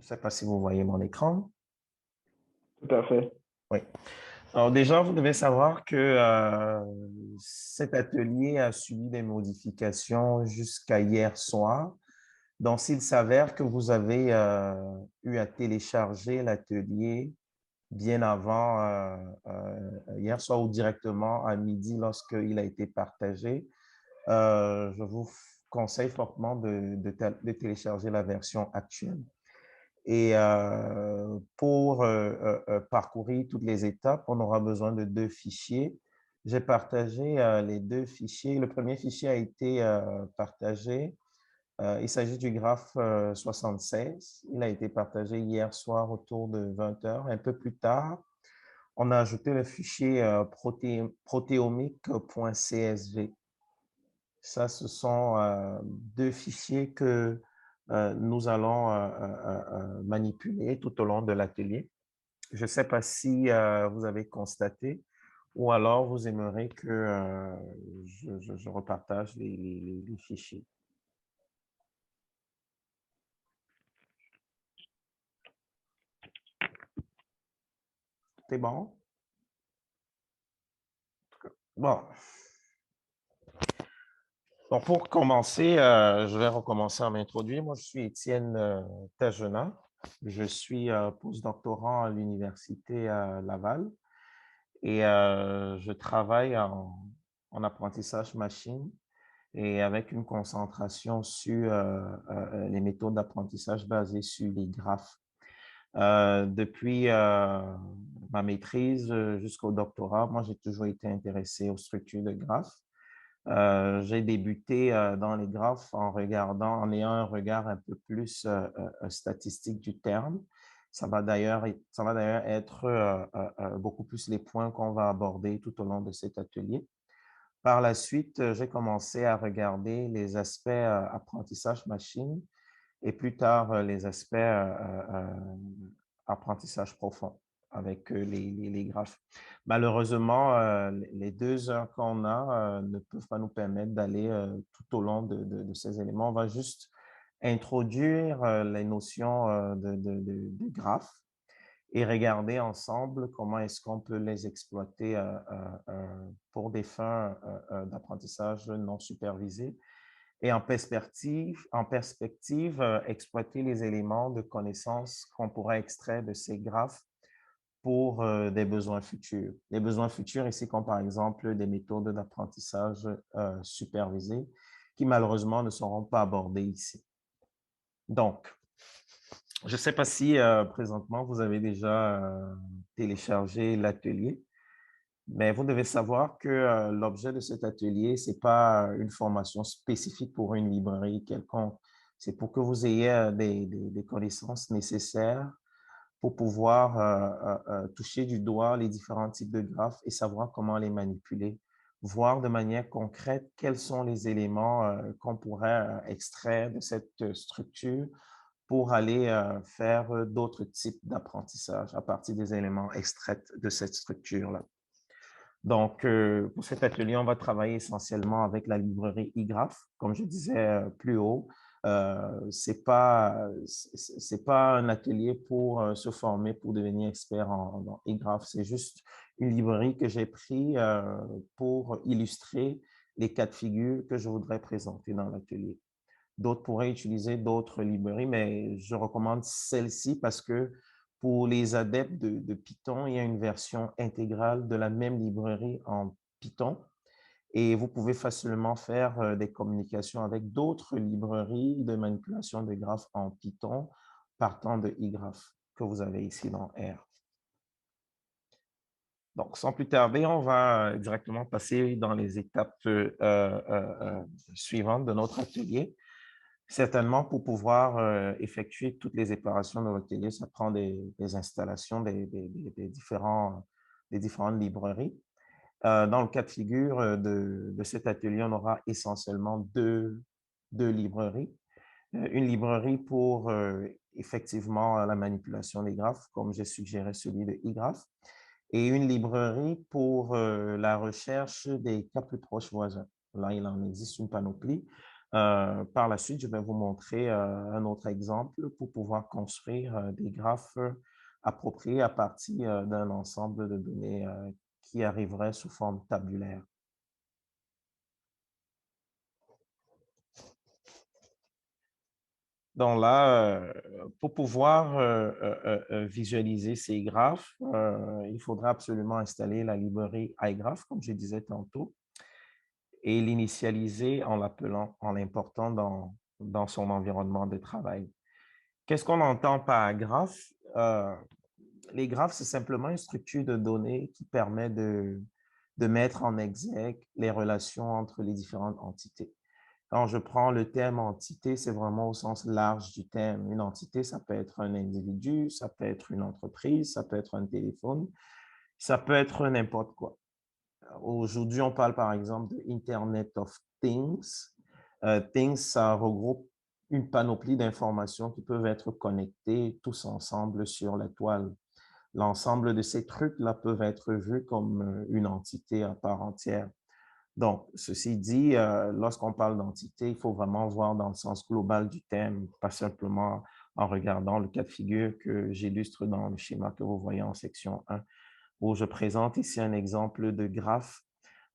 Je ne sais pas si vous voyez mon écran. Tout à fait. Oui. Alors déjà, vous devez savoir que cet atelier a subi des modifications jusqu'à hier soir. Donc, s'il s'avère que vous avez eu à télécharger l'atelier bien avant hier soir ou directement à midi lorsqu'il a été partagé, je vous conseille fortement de télécharger la version actuelle. Et pour parcourir toutes les étapes, on aura besoin de deux fichiers. J'ai partagé les deux fichiers. Le premier fichier a été partagé. Il s'agit du graphe 76. Il a été partagé hier soir autour de 20 heures. Un peu plus tard, on a ajouté le fichier protéomique.csv. Ça, ce sont deux fichiers que nous allons manipuler tout au long de l'atelier. Je ne sais pas si vous avez constaté ou alors vous aimeriez que je repartage les fichiers. C'est bon? Bon. Donc, pour commencer, je vais recommencer à m'introduire. Moi, je suis Étienne Tajena. Je suis postdoctorant à l'Université Laval. Et je travaille en apprentissage machine et avec une concentration sur les méthodes d'apprentissage basées sur les graphes. Depuis ma maîtrise jusqu'au doctorat, moi, j'ai toujours été intéressé aux structures de graphes. J'ai débuté dans les graphes en ayant un regard un peu plus statistique du terme. Ça va d'ailleurs être beaucoup plus les points qu'on va aborder tout au long de cet atelier. Par la suite, j'ai commencé à regarder les aspects apprentissage machine et plus tard les aspects apprentissage profond avec les graphes. Malheureusement, les 2 heures qu'on a ne peuvent pas nous permettre d'aller tout au long de ces éléments. On va juste introduire les notions de graphes et regarder ensemble comment est-ce qu'on peut les exploiter pour des fins d'apprentissage non supervisé et en perspective exploiter les éléments de connaissances qu'on pourra extraire de ces graphes pour des besoins futurs. Les besoins futurs ici, comme par exemple des méthodes d'apprentissage supervisées qui malheureusement ne seront pas abordées ici. Donc, je ne sais pas si présentement vous avez déjà téléchargé l'atelier, mais vous devez savoir que l'objet de cet atelier, c'est pas une formation spécifique pour une librairie quelconque. C'est pour que vous ayez des connaissances nécessaires pour pouvoir toucher du doigt les différents types de graphes et savoir comment les manipuler, voir de manière concrète quels sont les éléments qu'on pourrait extraire de cette structure pour aller faire d'autres types d'apprentissage à partir des éléments extraits de cette structure-là. Donc, pour cet atelier, on va travailler essentiellement avec la librairie iGraph. Comme je disais plus haut, c'est pas un atelier pour se former pour devenir expert dans iGraph. C'est juste une librairie que j'ai pris pour illustrer les cas de figure que je voudrais présenter dans l'atelier. D'autres pourraient utiliser d'autres librairies, mais je recommande celle-ci parce que pour les adeptes de Python, il y a une version intégrale de la même librairie en Python et vous pouvez facilement faire des communications avec d'autres librairies de manipulation de graphes en Python partant de iGraph que vous avez ici dans R. Donc, sans plus tarder, on va directement passer dans les étapes suivantes de notre atelier. Certainement, pour pouvoir effectuer toutes les opérations de votre télé, ça prend des installations des différentes librairies. Dans le cas de figure de cet atelier, on aura essentiellement deux librairies. Une librairie pour effectivement la manipulation des graphes, comme j'ai suggéré celui de iGraph, et une librairie pour la recherche des cas plus proches voisins. Là, il en existe une panoplie. Par la suite, je vais vous montrer un autre exemple pour pouvoir construire des graphes appropriés à partir d'un ensemble de données qui arriverait sous forme tabulaire. Donc là, pour pouvoir visualiser ces graphes, il faudra absolument installer la librairie iGraph, comme je disais tantôt, et l'initialiser en l'appelant, en l'important dans son environnement de travail. Qu'est-ce qu'on entend par graphe? Les graphes, c'est simplement une structure de données qui permet de mettre en exergue les relations entre les différentes entités. Quand je prends le terme entité, c'est vraiment au sens large du terme. Une entité, ça peut être un individu, ça peut être une entreprise, ça peut être un téléphone, ça peut être n'importe quoi. Aujourd'hui, on parle par exemple de Internet of Things. Things, ça regroupe une panoplie d'informations qui peuvent être connectées tous ensemble sur la toile. L'ensemble de ces trucs-là peuvent être vus comme une entité à part entière. Donc, ceci dit, lorsqu'on parle d'entité, il faut vraiment voir dans le sens global du terme, pas simplement en regardant le cas de figure que j'illustre dans le schéma que vous voyez en section 1, où je présente ici un exemple de graphe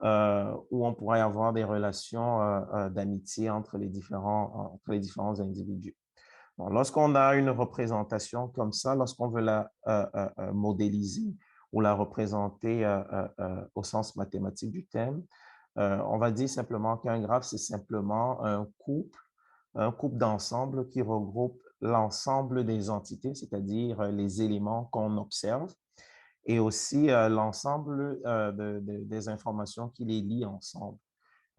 où on pourrait avoir des relations d'amitié entre entre les différents individus. Bon, lorsqu'on a une représentation comme ça, lorsqu'on veut la modéliser ou la représenter au sens mathématique du terme, on va dire simplement qu'un graphe, c'est simplement un couple d'ensemble qui regroupe l'ensemble des entités, c'est-à-dire les éléments qu'on observe, et aussi l'ensemble des informations qui les lient ensemble.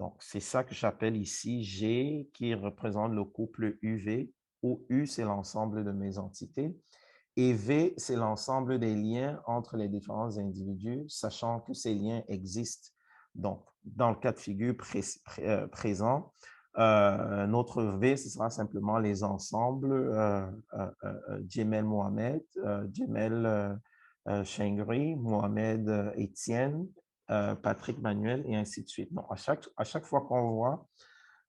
Donc, c'est ça que j'appelle ici G, qui représente le couple UV, où U, c'est l'ensemble de mes entités, et V, c'est l'ensemble des liens entre les différents individus, sachant que ces liens existent. Donc, dans le cas de figure présent, notre V, ce sera simplement les ensembles Djemel Mohamed, Djemel Chengri, Mohamed Etienne, Patrick Manuel, et ainsi de suite. Donc, à chaque fois qu'on voit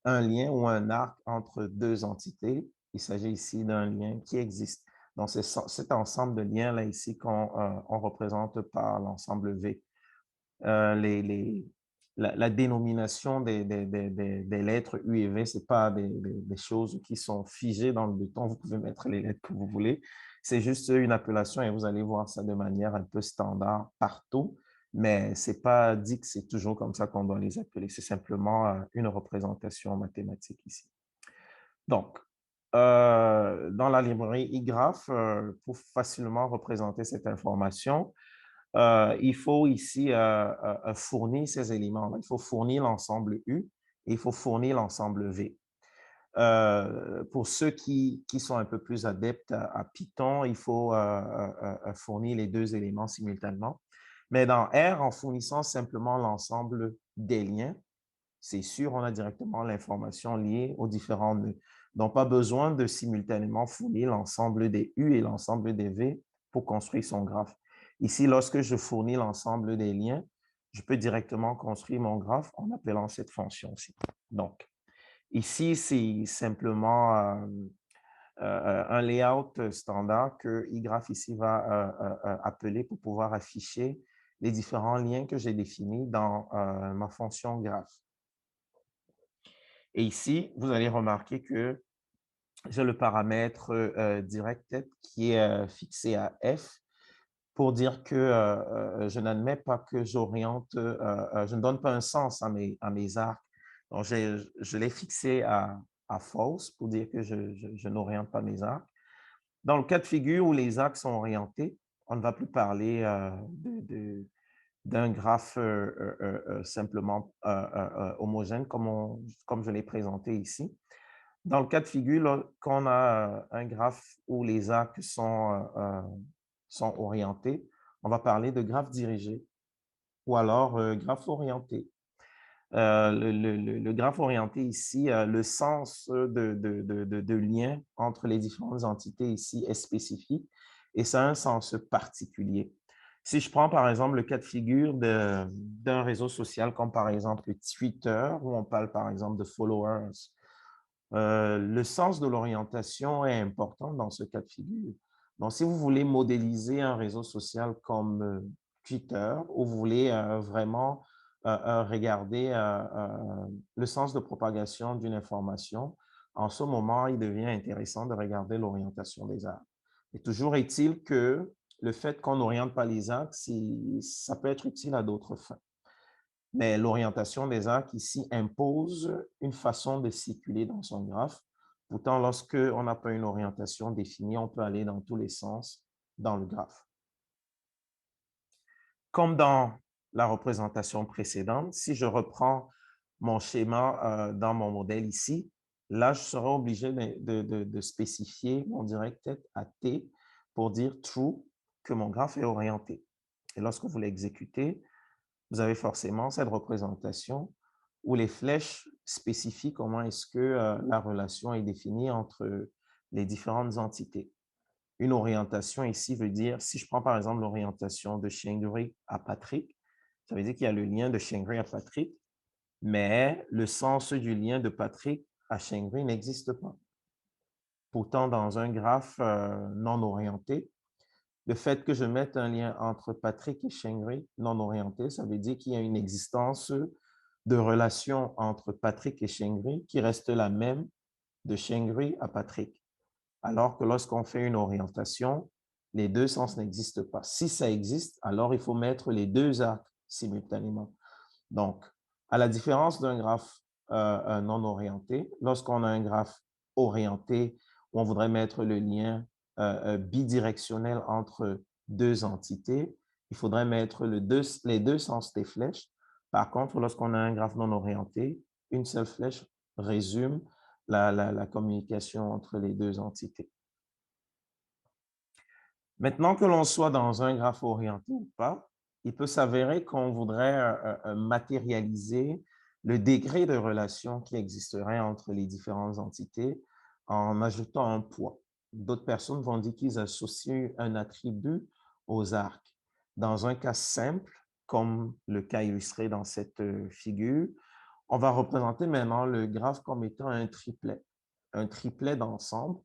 un lien ou un arc entre deux entités, il s'agit ici d'un lien qui existe. Donc, c'est cet ensemble de liens-là ici qu'on on représente par l'ensemble V. La dénomination des lettres U et V, ce n'est pas des choses qui sont figées dans le béton. Vous pouvez mettre les lettres que vous voulez. C'est juste une appellation et vous allez voir ça de manière un peu standard partout. Mais ce n'est pas dit que c'est toujours comme ça qu'on doit les appeler. C'est simplement une représentation mathématique ici. Donc, dans la librairie iGraph, pour facilement représenter cette information, il faut ici fournir ces éléments-là. Il faut fournir l'ensemble U et il faut fournir l'ensemble V. Pour ceux qui sont un peu plus adeptes à Python, il faut fournir les deux éléments simultanément. Mais dans R, en fournissant simplement l'ensemble des liens, c'est sûr, on a directement l'information liée aux différents nœuds. Donc, pas besoin de simultanément fournir l'ensemble des U et l'ensemble des V pour construire son graphe. Ici, lorsque je fournis l'ensemble des liens, je peux directement construire mon graphe en appelant cette fonction-ci. Donc, ici, c'est simplement un layout standard que iGraph ici va appeler pour pouvoir afficher les différents liens que j'ai définis dans ma fonction graph. Et ici, vous allez remarquer que j'ai le paramètre directed qui est fixé à F pour dire que je n'admets pas que j'oriente, je ne donne pas un sens à mes arcs. Donc, je l'ai fixé à false pour dire que je n'oriente pas mes arcs. Dans le cas de figure où les arcs sont orientés, on ne va plus parler d'un graphe simplement homogène comme je l'ai présenté ici. Dans le cas de figure, quand on a un graphe où les arcs sont orientés, on va parler de graphe dirigé ou alors graphe orienté. Le graphe orienté ici, le sens de lien entre les différentes entités ici est spécifique et ça a un sens particulier. Si je prends par exemple le cas de figure d'un réseau social comme par exemple Twitter, où on parle par exemple de followers Le sens de l'orientation est important dans ce cas de figure. Donc, si vous voulez modéliser un réseau social comme Twitter, ou vous voulez vraiment regarder le sens de propagation d'une information, en ce moment, il devient intéressant de regarder l'orientation des axes. Et toujours est-il que le fait qu'on n'oriente pas les axes, ça peut être utile à d'autres fins. Mais l'orientation des arcs ici impose une façon de circuler dans son graphe. Pourtant, lorsque on n'a pas une orientation définie, on peut aller dans tous les sens dans le graphe. Comme dans la représentation précédente, si je reprends mon schéma dans mon modèle ici, là, je serai obligé de spécifier mon directed à T pour dire true que mon graphe est orienté. Et lorsque vous l'exécutez, vous avez forcément cette représentation où les flèches spécifient comment est-ce que la relation est définie entre les différentes entités. Une orientation ici veut dire, si je prends par exemple l'orientation de Shengri à Patrick, ça veut dire qu'il y a le lien de Shengri à Patrick, mais le sens du lien de Patrick à Shengri n'existe pas. Pourtant, dans un graphe non orienté, le fait que je mette un lien entre Patrick et Shengri non orienté, ça veut dire qu'il y a une existence de relation entre Patrick et Shengri qui reste la même de Shengri à Patrick. Alors que lorsqu'on fait une orientation, les deux sens n'existent pas. Si ça existe, alors il faut mettre les deux arcs simultanément. Donc, à la différence d'un graphe non orienté, lorsqu'on a un graphe orienté où on voudrait mettre le lien bidirectionnel entre deux entités, il faudrait mettre les deux sens des flèches. Par contre, lorsqu'on a un graphe non orienté, une seule flèche résume la communication entre les deux entités. Maintenant que l'on soit dans un graphe orienté ou pas, il peut s'avérer qu'on voudrait matérialiser le degré de relation qui existerait entre les différentes entités en ajoutant un poids. D'autres personnes vont dire qu'ils associent un attribut aux arcs. Dans un cas simple, comme le cas illustré dans cette figure, on va représenter maintenant le graphe comme étant un triplet d'ensemble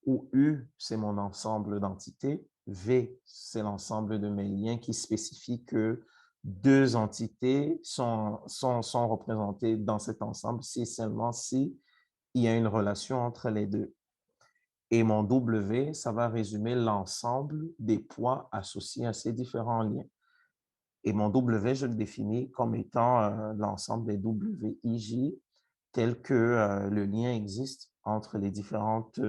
où U, c'est mon ensemble d'entités, V, c'est l'ensemble de mes liens qui spécifient que deux entités sont représentées dans cet ensemble si et seulement si il y a une relation entre les deux. Et mon W, ça va résumer l'ensemble des poids associés à ces différents liens. Et mon W, je le définis comme étant l'ensemble des WIJ tel que le lien existe entre les différentes,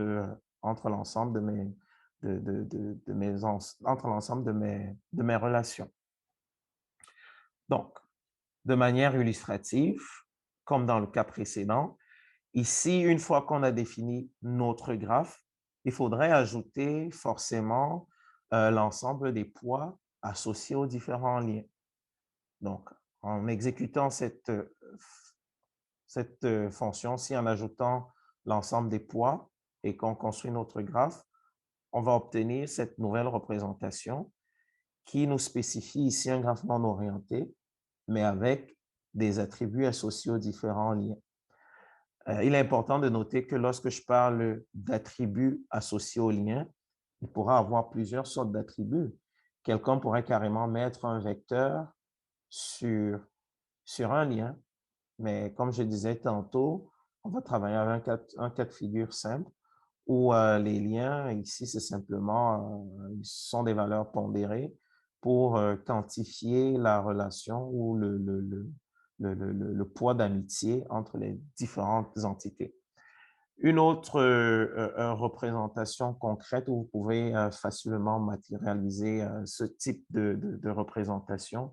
entre l'ensemble entre l'ensemble de mes relations. Donc, de manière illustrative, comme dans le cas précédent, ici, une fois qu'on a défini notre graphe, il faudrait ajouter forcément l'ensemble des poids associés aux différents liens. Donc, en exécutant cette fonction-ci, en ajoutant l'ensemble des poids et qu'on construit notre graphe, on va obtenir cette nouvelle représentation qui nous spécifie ici un graphe non orienté, mais avec des attributs associés aux différents liens. Il est important de noter que lorsque je parle d'attributs associés aux liens, il pourra avoir plusieurs sortes d'attributs. Quelqu'un pourrait carrément mettre un vecteur sur un lien, mais comme je disais tantôt, on va travailler avec un cas de figure simple où les liens, ici, c'est simplement, sont des valeurs pondérées pour quantifier la relation ou le poids d'amitié entre les différentes entités. Une autre représentation concrète où vous pouvez facilement matérialiser ce type de représentation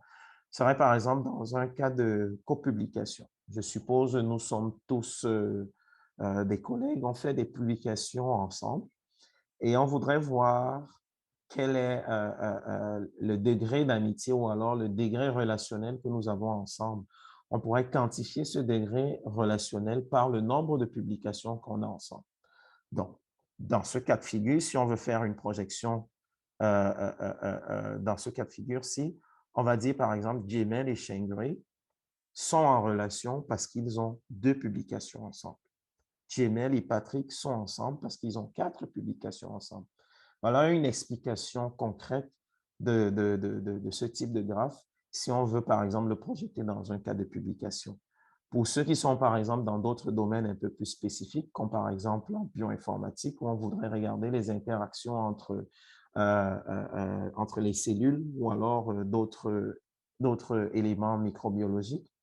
serait par exemple dans un cas de copublication. Je suppose nous sommes tous des collègues, on fait des publications ensemble et on voudrait voir quel est le degré d'amitié ou alors le degré relationnel que nous avons ensemble. On pourrait quantifier ce degré relationnel par le nombre de publications qu'on a ensemble. Donc, dans ce cas de figure, si on veut faire une projection dans ce cas de figure-ci, on va dire par exemple Gmail et Shengri sont en relation parce qu'ils ont deux publications ensemble. Gmail et Patrick sont ensemble parce qu'ils ont 4 publications ensemble. Voilà une explication concrète de ce type de graphe si on veut, par exemple, le projeter dans un cas de publication. Pour ceux qui sont, par exemple, dans d'autres domaines un peu plus spécifiques, comme par exemple en bioinformatique, où on voudrait regarder les interactions entre les cellules ou alors d'autres éléments microbiologiques,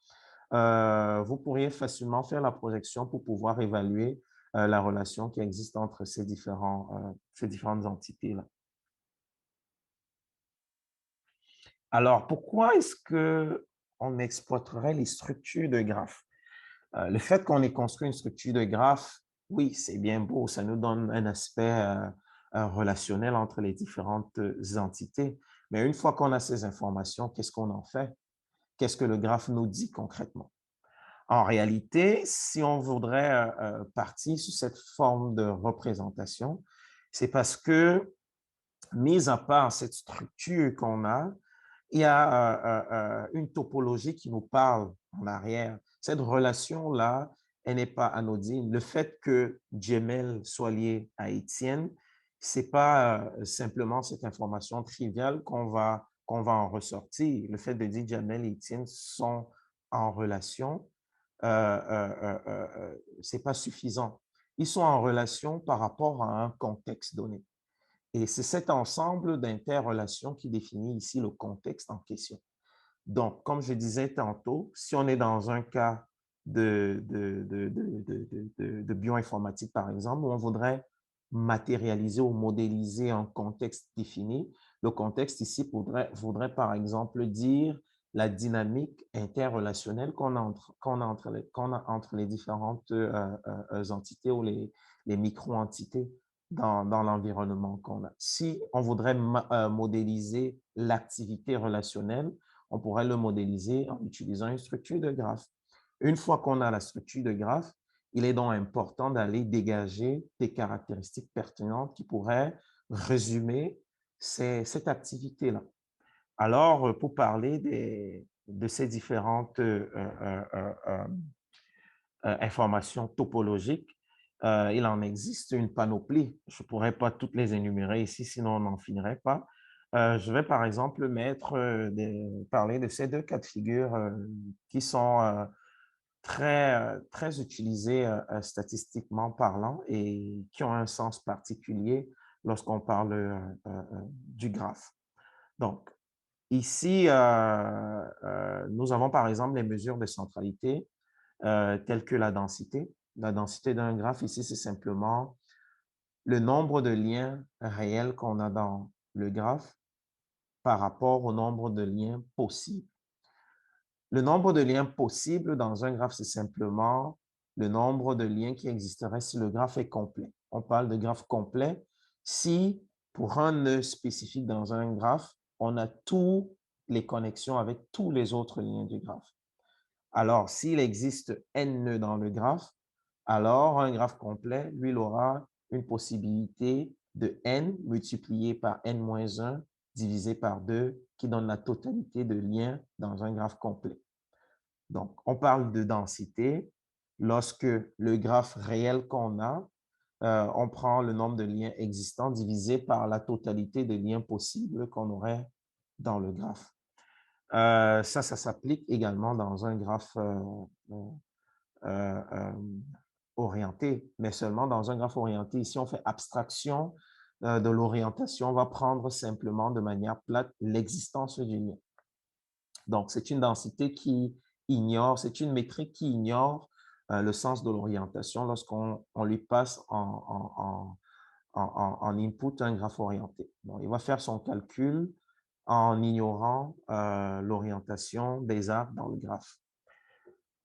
vous pourriez facilement faire la projection pour pouvoir évaluer la relation qui existe entre ces différentes entités-là. Alors, pourquoi est-ce qu'on exploiterait les structures de graphes? Le fait qu'on ait construit une structure de graphe, oui, c'est bien beau, ça nous donne un aspect relationnel entre les différentes entités. Mais une fois qu'on a ces informations, qu'est-ce qu'on en fait? Qu'est-ce que le graphe nous dit concrètement? En réalité, si on voudrait partir sur cette forme de représentation, c'est parce que, mis à part cette structure qu'on a, il y a une topologie qui nous parle en arrière. Cette relation-là, elle n'est pas anodine. Le fait que Gmail soit lié à Étienne, c'est pas simplement cette information triviale qu'on va en ressortir. Le fait de dire Gmail et Étienne sont en relation, c'est pas suffisant. Ils sont en relation par rapport à un contexte donné. Et c'est cet ensemble d'interrelations qui définit ici le contexte en question. Donc, comme je disais tantôt, si on est dans un cas de bioinformatique, par exemple, où on voudrait matérialiser ou modéliser un contexte défini, le contexte ici voudrait par exemple dire la dynamique interrelationnelle qu'on a entre les différentes entités ou les micro-entités dans l'environnement qu'on a. Si on voudrait modéliser l'activité relationnelle, on pourrait le modéliser en utilisant une structure de graphe. Une fois qu'on a la structure de graphe, il est donc important d'aller dégager des caractéristiques pertinentes qui pourraient résumer cette activité-là. Alors, pour parler de ces différentes informations topologiques, il en existe une panoplie. Je ne pourrais pas toutes les énumérer ici, sinon on n'en finirait pas. Je vais par exemple parler de ces deux cas de figure qui sont très utilisés statistiquement parlant et qui ont un sens particulier lorsqu'on parle du graphe. Donc, ici, nous avons par exemple les mesures de centralité telles que la densité. La densité d'un graphe ici, c'est simplement le nombre de liens réels qu'on a dans le graphe par rapport au nombre de liens possibles. Le nombre de liens possibles dans un graphe, c'est simplement le nombre de liens qui existeraient si le graphe est complet. On parle de graphe complet si, pour un nœud spécifique dans un graphe, on a toutes les connexions avec tous les autres liens du graphe. Alors, s'il existe n nœuds dans le graphe, alors un graphe complet, lui, il aura une possibilité de n multiplié par n-1 divisé par 2 qui donne la totalité de liens dans un graphe complet. Donc, on parle de densité lorsque le graphe réel qu'on a, on prend le nombre de liens existants divisé par la totalité de liens possibles qu'on aurait dans le graphe. Ça s'applique également dans un graphe orienté, mais seulement dans un graphe orienté. Ici, on fait abstraction de l'orientation. On va prendre simplement de manière plate l'existence du lien. Donc, c'est une densité qui ignore, c'est une métrique qui ignore le sens de l'orientation lorsqu'on lui passe en input un graphe orienté. Donc, il va faire son calcul en ignorant l'orientation des arbres dans le graphe.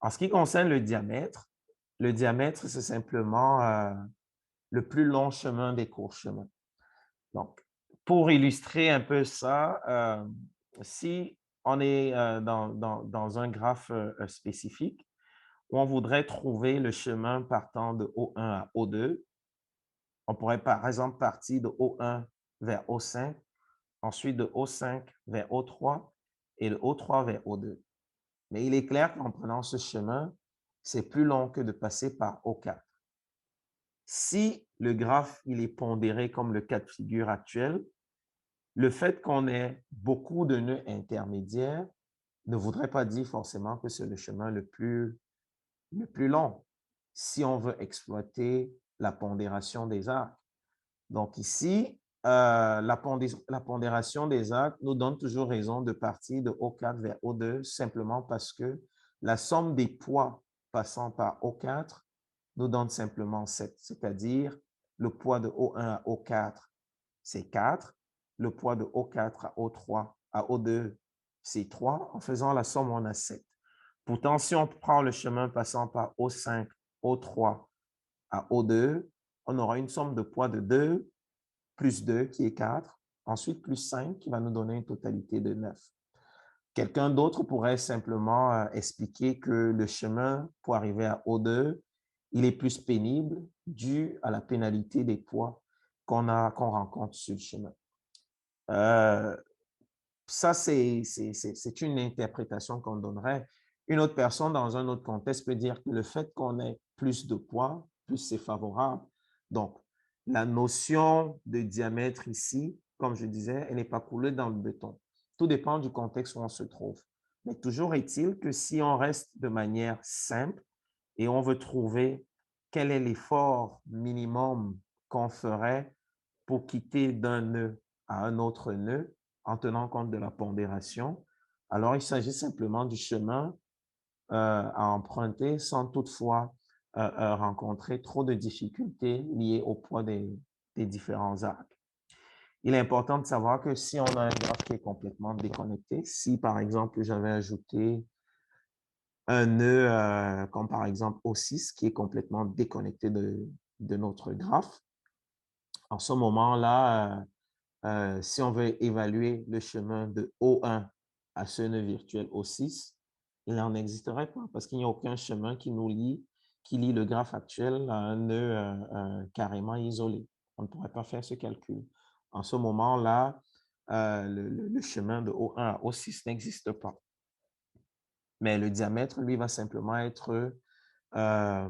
En ce qui concerne le diamètre, c'est simplement le plus long chemin des courts chemins. Donc, pour illustrer un peu ça, si on est dans un graphe spécifique où on voudrait trouver le chemin partant de O1 à O2, on pourrait par exemple partir de O1 vers O5, ensuite de O5 vers O3 et de O3 vers O2. Mais il est clair qu'en prenant ce chemin, c'est plus long que de passer par O4. Si le graphe il est pondéré comme le cas de figure actuel, le fait qu'on ait beaucoup de nœuds intermédiaires ne voudrait pas dire forcément que c'est le chemin le plus long si on veut exploiter la pondération des arcs. Donc ici, la pondération des arcs nous donne toujours raison de partir de O4 vers O2 simplement parce que la somme des poids passant par O4 nous donne simplement 7, c'est-à-dire le poids de O1 à O4, c'est 4, le poids de O4 à O3 à O2, c'est 3. En faisant la somme, on a 7. Pourtant, si on prend le chemin passant par O5, O3 à O2, on aura une somme de poids de 2 plus 2 qui est 4, ensuite plus 5 qui va nous donner une totalité de 9. Quelqu'un d'autre pourrait simplement expliquer que le chemin pour arriver à O2, il est plus pénible dû à la pénalité des poids qu'on rencontre sur le chemin. Ça, c'est une interprétation qu'on donnerait. Une autre personne, dans un autre contexte, peut dire que le fait qu'on ait plus de poids, plus c'est favorable. Donc, la notion de diamètre ici, comme je disais, elle n'est pas coulée dans le béton. Tout dépend du contexte où on se trouve. Mais toujours est-il que si on reste de manière simple et on veut trouver quel est l'effort minimum qu'on ferait pour quitter d'un nœud à un autre nœud, en tenant compte de la pondération, alors il s'agit simplement du chemin à emprunter sans toutefois rencontrer trop de difficultés liées au poids des différents arcs. Il est important de savoir que si on a un graphe qui est complètement déconnecté, si par exemple j'avais ajouté un nœud comme par exemple O6 qui est complètement déconnecté de notre graphe, en ce moment-là, si on veut évaluer le chemin de O1 à ce nœud virtuel O6, il n'en existerait pas parce qu'il n'y a aucun chemin qui nous lie, qui lie le graphe actuel à un nœud carrément isolé. On ne pourrait pas faire ce calcul. En ce moment-là, le chemin de O1 à O6 n'existe pas. Mais le diamètre, lui, va simplement être le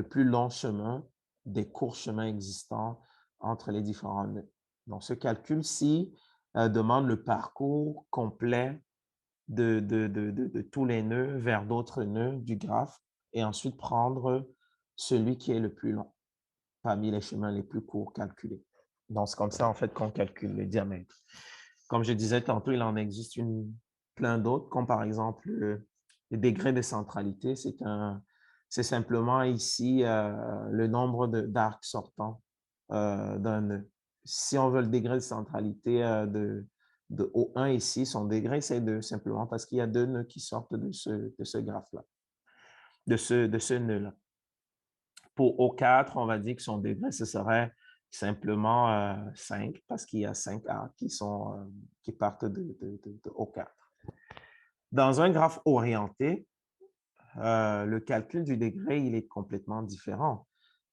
plus long chemin des courts chemins existants entre les différents nœuds. Donc, ce calcul-ci demande le parcours complet de tous les nœuds vers d'autres nœuds du graphe et ensuite prendre celui qui est le plus long parmi les chemins les plus courts calculés. Donc, c'est comme ça, en fait, qu'on calcule le diamètre. Comme je disais tantôt, il en existe plein d'autres, comme par exemple le degré de centralité. C'est simplement ici le nombre d'arcs sortants d'un nœud. Si on veut le degré de centralité de O1 ici, son degré, c'est 2, simplement parce qu'il y a 2 nœuds qui sortent de ce graphe-là, de ce nœud-là. Pour O4, on va dire que son degré, ce serait simplement 5, parce qu'il y a 5 arcs qui partent de O4. Dans un graphe orienté, le calcul du degré, il est complètement différent.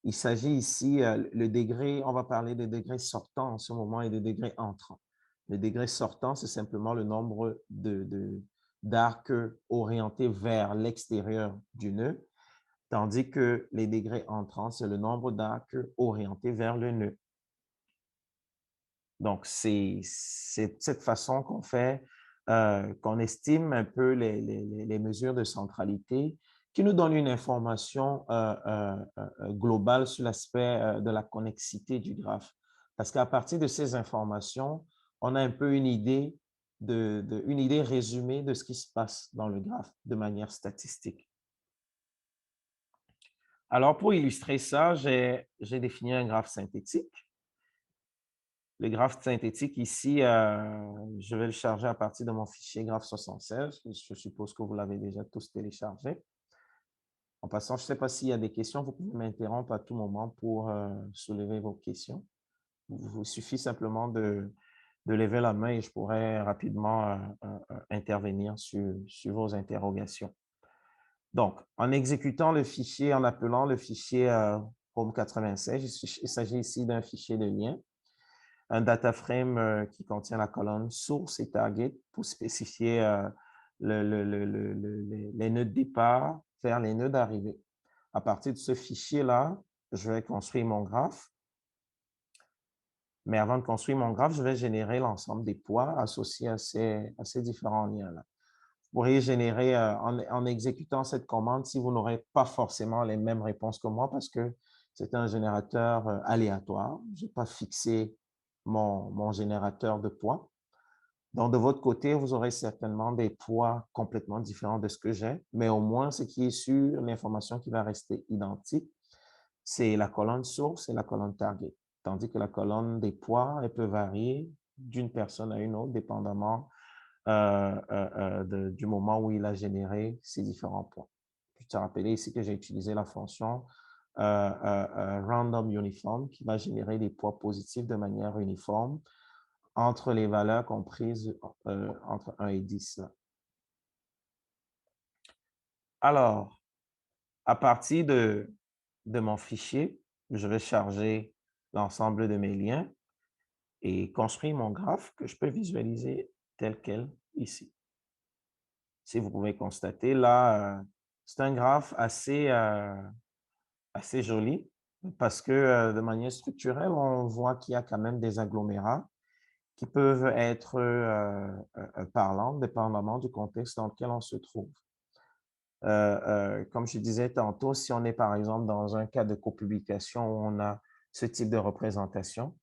Il s'agit ici, le degré, on va parler des degrés sortants en ce moment et des degrés entrants. Le degré sortant, c'est simplement le nombre d'arcs orientés vers l'extérieur du nœud, tandis que les degrés entrants, c'est le nombre d'arcs orientés vers le nœud. Donc, c'est cette façon qu'on fait, qu'on estime un peu les mesures de centralité qui nous donne une information globale sur l'aspect de la connexité du graphe. Parce qu'à partir de ces informations, on a un peu une idée une idée résumée de ce qui se passe dans le graphe de manière statistique. Alors, pour illustrer ça, j'ai défini un graphe synthétique. Le graphe synthétique ici, je vais le charger à partir de mon fichier graph76. Je suppose que vous l'avez déjà tous téléchargé. En passant, je ne sais pas s'il y a des questions, vous pouvez m'interrompre à tout moment pour soulever vos questions. Il vous suffit simplement de lever la main et je pourrai rapidement intervenir sur vos interrogations. Donc, en exécutant le fichier, en appelant le fichier Home96, il s'agit ici d'un fichier de lien, un data frame qui contient la colonne source et target pour spécifier les nœuds de départ vers les nœuds d'arrivée. À partir de ce fichier-là, je vais construire mon graphe. Mais avant de construire mon graphe, je vais générer l'ensemble des poids associés à ces différents liens-là. Vous pourriez générer, en exécutant cette commande, si vous n'aurez pas forcément les mêmes réponses que moi, parce que c'est un générateur aléatoire. Je n'ai pas fixé mon générateur de poids. Donc, de votre côté, vous aurez certainement des poids complètement différents de ce que j'ai, mais au moins, ce qui est sûr, l'information qui va rester identique, c'est la colonne source et la colonne target. Tandis que la colonne des poids, elle peut varier d'une personne à une autre, dépendamment du moment où il a généré ces différents poids. Je te rappelle ici que j'ai utilisé la fonction random uniform qui va générer des poids positifs de manière uniforme entre les valeurs comprises entre 1 et 10. Alors, à partir de mon fichier, je vais charger l'ensemble de mes liens et construire mon graphe que je peux visualiser tel quel ici. Si vous pouvez constater, là, c'est un graphe assez joli parce que de manière structurelle, on voit qu'il y a quand même des agglomérats qui peuvent être parlants, dépendamment du contexte dans lequel on se trouve. Comme je disais tantôt, si on est par exemple dans un cas de copublication où on a ce type de représentation,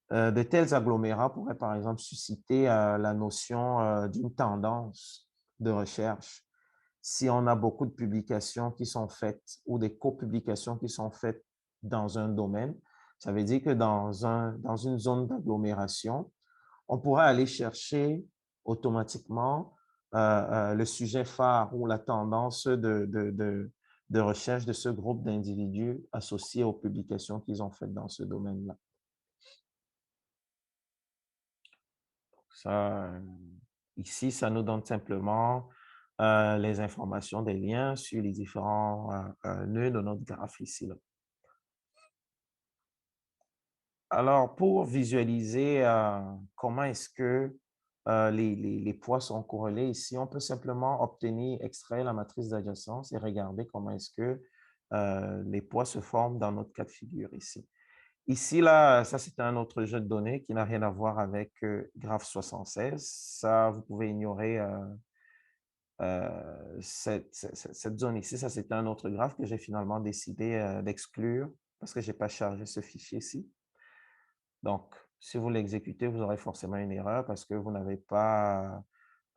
de tels agglomérats pourraient par exemple susciter la notion d'une tendance de recherche. Si on a beaucoup de publications qui sont faites ou des copublications qui sont faites dans un domaine, ça veut dire que dans une zone d'agglomération, on pourrait aller chercher automatiquement le sujet phare ou la tendance de recherche de ce groupe d'individus associés aux publications qu'ils ont faites dans ce domaine-là. Ça, ici, ça nous donne simplement les informations des liens sur les différents nœuds de notre graphe ici, là. Alors, pour visualiser comment est-ce que les poids sont corrélés ici, on peut simplement extraire la matrice d'adjacence et regarder comment est-ce que les poids se forment dans notre cas de figure ici. Ici, là, ça, c'est un autre jeu de données qui n'a rien à voir avec Graph 76. Ça, vous pouvez ignorer cette zone ici. Ça, c'est un autre graphe que j'ai finalement décidé d'exclure parce que je n'ai pas chargé ce fichier-ci. Donc, si vous l'exécutez, vous aurez forcément une erreur parce que vous n'avez pas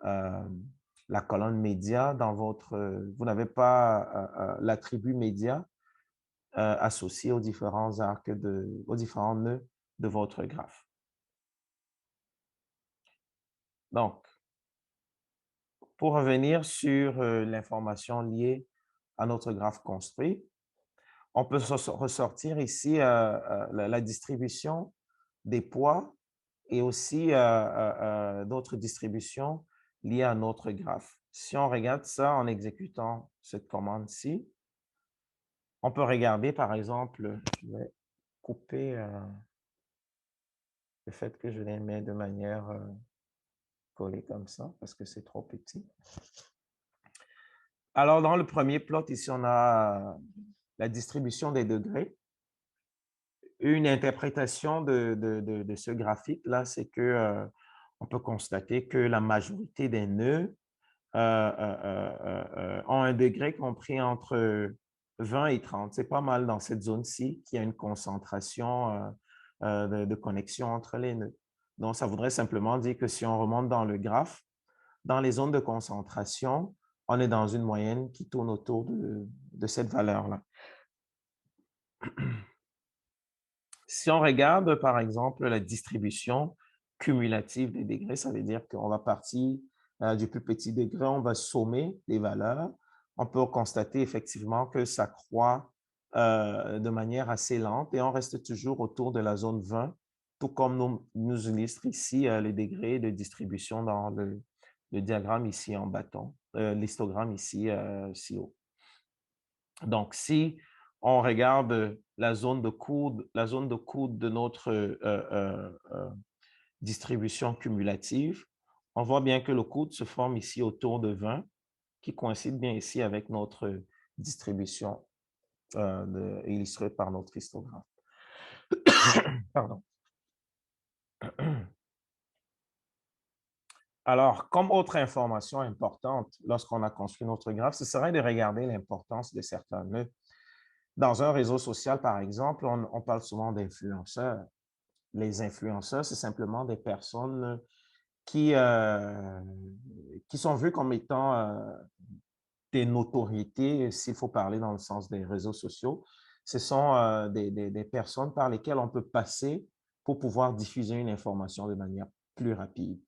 la colonne média dans votre... vous n'avez pas l'attribut média associé aux différents aux différents nœuds de votre graphe. Donc, pour revenir sur l'information liée à notre graphe construit, on peut ressortir ici la distribution des poids et aussi d'autres distributions liées à notre graphe. Si on regarde ça en exécutant cette commande-ci, on peut regarder, par exemple, je vais couper le fait que je les mets de manière collée comme ça, parce que c'est trop petit. Alors, dans le premier plot, ici, on a la distribution des degrés. Une interprétation de ce graphique-là, c'est que on peut constater que la majorité des nœuds ont un degré compris entre 20 et 30. C'est pas mal dans cette zone-ci qu'il y a une concentration de connexion entre les nœuds. Donc, ça voudrait simplement dire que si on remonte dans le graphe, dans les zones de concentration, on est dans une moyenne qui tourne autour de cette valeur-là. Si on regarde, par exemple, la distribution cumulative des degrés, ça veut dire qu'on va partir du plus petit degré, on va sommer les valeurs. On peut constater effectivement que ça croît de manière assez lente et on reste toujours autour de la zone 20, tout comme nous illustre ici les degrés de distribution dans le diagramme ici en bâton, l'histogramme ici si haut. Donc, si on regarde la zone de coude de notre distribution cumulative, on voit bien que le coude se forme ici autour de 20, qui coïncide bien ici avec notre distribution illustré par notre histographe. Pardon. Alors, comme autre information importante lorsqu'on a construit notre graphe, ce serait de regarder l'importance de certains nœuds. Dans un réseau social, par exemple, on parle souvent d'influenceurs. Les influenceurs, c'est simplement des personnes qui, euh, qui sont vues comme étant des notoriétés, s'il faut parler dans le sens des réseaux sociaux. Ce sont des personnes par lesquelles on peut passer pour pouvoir diffuser une information de manière plus rapide.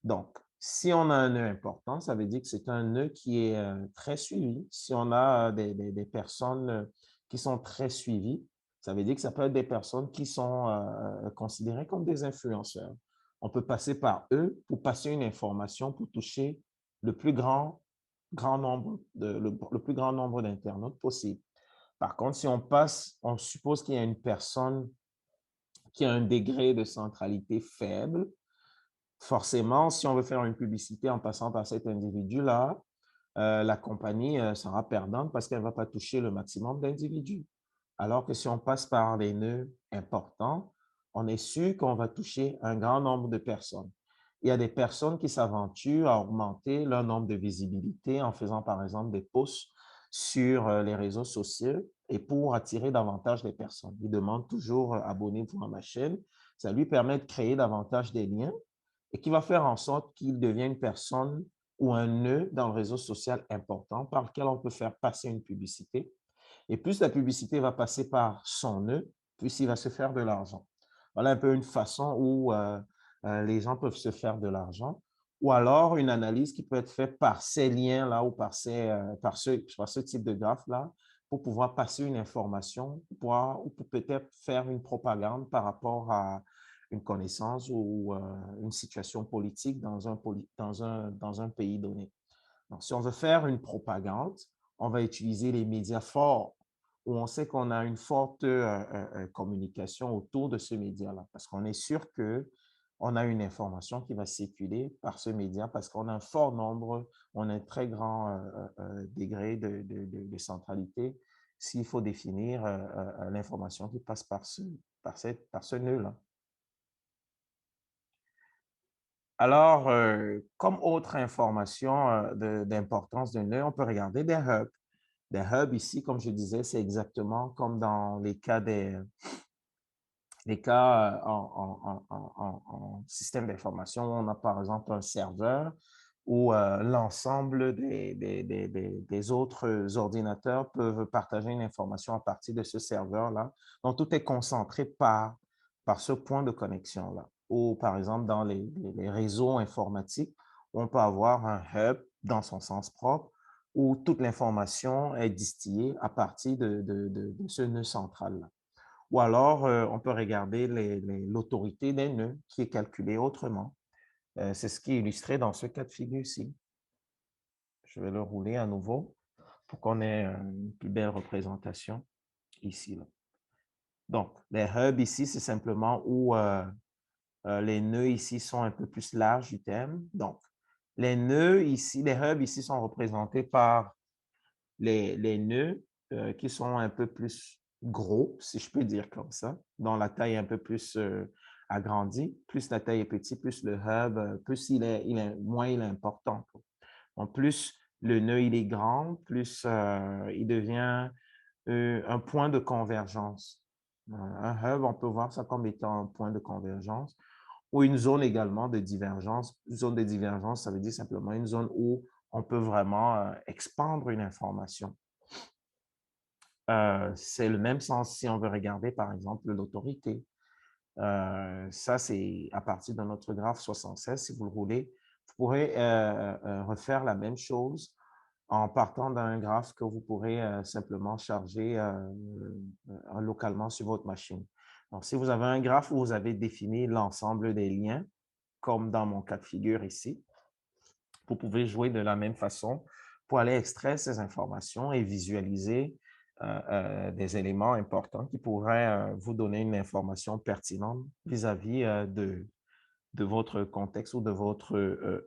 Donc, si on a un nœud important, ça veut dire que c'est un nœud qui est très suivi. Si on a des personnes qui sont très suivies, ça veut dire que ça peut être des personnes qui sont considérées comme des influenceurs. On peut passer par eux pour passer une information pour toucher le plus grand nombre le plus grand nombre d'internautes possible. Par contre, si on passe, on suppose qu'il y a une personne qui a un degré de centralité faible. Forcément, si on veut faire une publicité en passant par cet individu-là, la compagnie sera perdante parce qu'elle ne va pas toucher le maximum d'individus. Alors que si on passe par des nœuds importants, on est sûr qu'on va toucher un grand nombre de personnes. Il y a des personnes qui s'aventurent à augmenter leur nombre de visibilité en faisant par exemple des posts sur les réseaux sociaux et pour attirer davantage de personnes. Ils demandent toujours abonnez-vous à ma chaîne. Ça lui permet de créer davantage des liens et qui va faire en sorte qu'il devienne une personne ou un nœud dans le réseau social important par lequel on peut faire passer une publicité. Et plus la publicité va passer par son nœud, plus il va se faire de l'argent. Voilà un peu une façon où les gens peuvent se faire de l'argent. Ou alors une analyse qui peut être faite par ces liens-là ou par ce type de graphe-là pour pouvoir passer une information ou pour peut-être faire une propagande par rapport à une connaissance ou une situation politique dans un pays donné. Donc, si on veut faire une propagande, on va utiliser les médias forts où on sait qu'on a une forte communication autour de ce média-là parce qu'on est sûr que on a une information qui va circuler par ce média parce qu'on a un fort nombre, on a un très grand degré de centralité s'il faut définir l'information qui passe par ce nœud-là. Alors, comme autre information d'importance d'un nœud, on peut regarder des hubs. Des hubs ici, comme je disais, c'est exactement comme dans les cas en système d'information. On a par exemple un serveur où l'ensemble des autres ordinateurs peuvent partager une information à partir de ce serveur-là. Donc, tout est concentré par ce point de connexion-là. Ou par exemple, dans les réseaux informatiques, on peut avoir un hub dans son sens propre où toute l'information est distillée à partir de ce nœud central-là. Ou alors, on peut regarder l'autorité des nœuds qui est calculée autrement. C'est ce qui est illustré dans ce cas de figure-ci. Je vais le rouler à nouveau pour qu'on ait une plus belle représentation ici. Là. Donc, les hubs ici, c'est simplement où les nœuds ici sont un peu plus larges du thème. Donc, les nœuds ici, les hubs ici sont représentés par les nœuds qui sont un peu plus gros, si je peux dire comme ça, dont la taille est un peu plus agrandie. Plus la taille est petite, plus le hub, plus moins il est important. En plus, le nœud, il est grand, plus il devient un point de convergence. Un hub, on peut voir ça comme étant un point de convergence ou une zone également de divergence. Une zone de divergence, ça veut dire simplement une zone où on peut vraiment expandre une information. C'est le même sens si on veut regarder, par exemple, l'autorité. Ça, c'est à partir de notre graphe 76. Si vous le roulez, vous pourrez refaire la même chose en partant d'un graphe que vous pourrez simplement charger localement sur votre machine. Donc, si vous avez un graphe où vous avez défini l'ensemble des liens, comme dans mon cas de figure ici, vous pouvez jouer de la même façon pour aller extraire ces informations et visualiser des éléments importants qui pourraient vous donner une information pertinente vis-à-vis de votre contexte ou de votre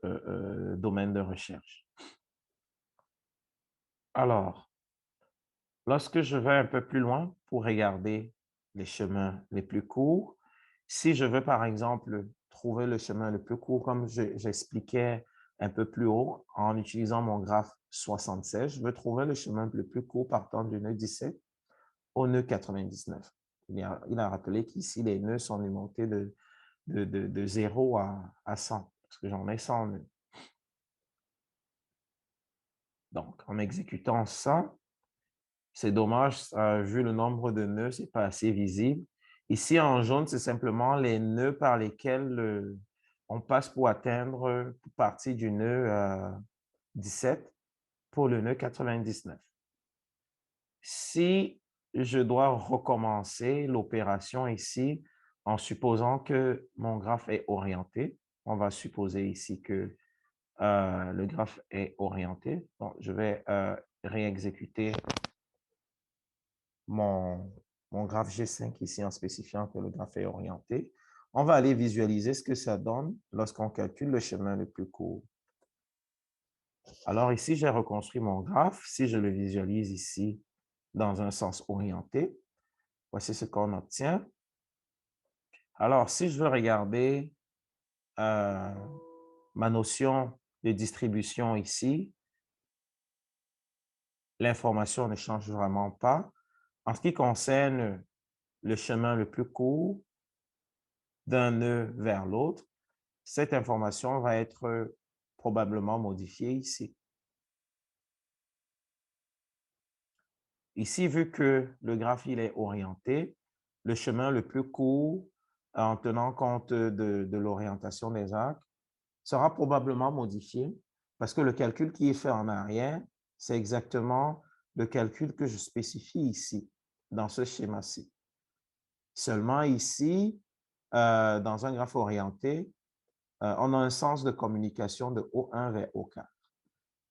domaine de recherche. Alors, Lorsque je vais un peu plus loin pour regarder les chemins les plus courts, si je veux, par exemple, trouver le chemin le plus court, comme j'expliquais un peu plus haut, en utilisant mon graphe 76, je veux trouver le chemin le plus court partant du nœud 17 au nœud 99. Il a rappelé qu'ici, les nœuds sont numérotés de 0 à 100, parce que j'en ai 100 nœuds. Donc, en exécutant ça, c'est dommage, vu le nombre de nœuds, c'est pas assez visible. Ici, en jaune, c'est simplement les nœuds par lesquels on passe pour atteindre, pour partir du nœud 17 pour le nœud 99. Si je dois recommencer l'opération ici, en supposant que mon graphe est orienté, on va supposer ici que le graphe est orienté. Donc, je vais réexécuter mon, mon graphe G5 ici en spécifiant que le graphe est orienté. On va aller visualiser ce que ça donne lorsqu'on calcule le chemin le plus court. Alors ici, j'ai reconstruit mon graphe. Si je le visualise ici dans un sens orienté, voici ce qu'on obtient. Alors, si je veux regarder ma notion de distribution ici, l'information ne change vraiment pas. En ce qui concerne le chemin le plus court d'un nœud vers l'autre, cette information va être probablement modifiée ici. Ici, vu que le graphe il est orienté, le chemin le plus court, en tenant compte de l'orientation des arcs, sera probablement modifié parce que le calcul qui est fait en arrière, c'est exactement le calcul que je spécifie ici, dans ce schéma-ci. Seulement ici, dans un graphe orienté, on a un sens de communication de O1 vers O4.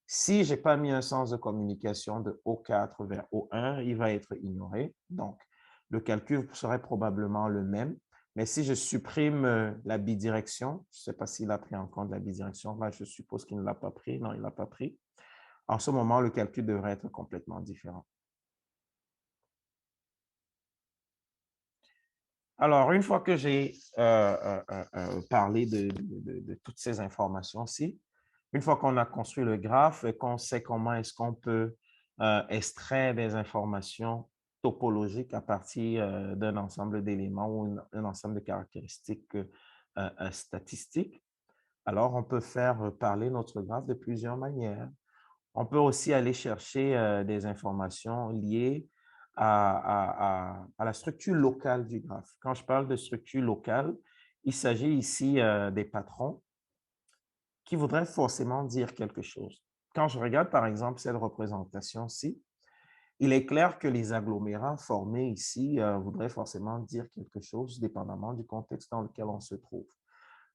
Si je n'ai pas mis un sens de communication de O4 vers O1, il va être ignoré. Donc, le calcul serait probablement le même. Mais si je supprime la bidirection, je ne sais pas s'il a pris en compte la bidirection, là, je suppose qu'il ne l'a pas pris. Non, il ne l'a pas pris. En ce moment, le calcul devrait être complètement différent. Alors, une fois que j'ai parlé de toutes ces informations-ci, une fois qu'on a construit le graphe et qu'on sait comment est-ce qu'on peut extraire des informations topologiques à partir d'un ensemble d'éléments ou un ensemble de caractéristiques statistiques, alors on peut faire parler notre graphe de plusieurs manières. On peut aussi aller chercher des informations liées à la structure locale du graphe. Quand je parle de structure locale, il s'agit ici des patrons qui voudraient forcément dire quelque chose. Quand je regarde, par exemple, cette représentation-ci, il est clair que les agglomérats formés ici voudraient forcément dire quelque chose, dépendamment du contexte dans lequel on se trouve.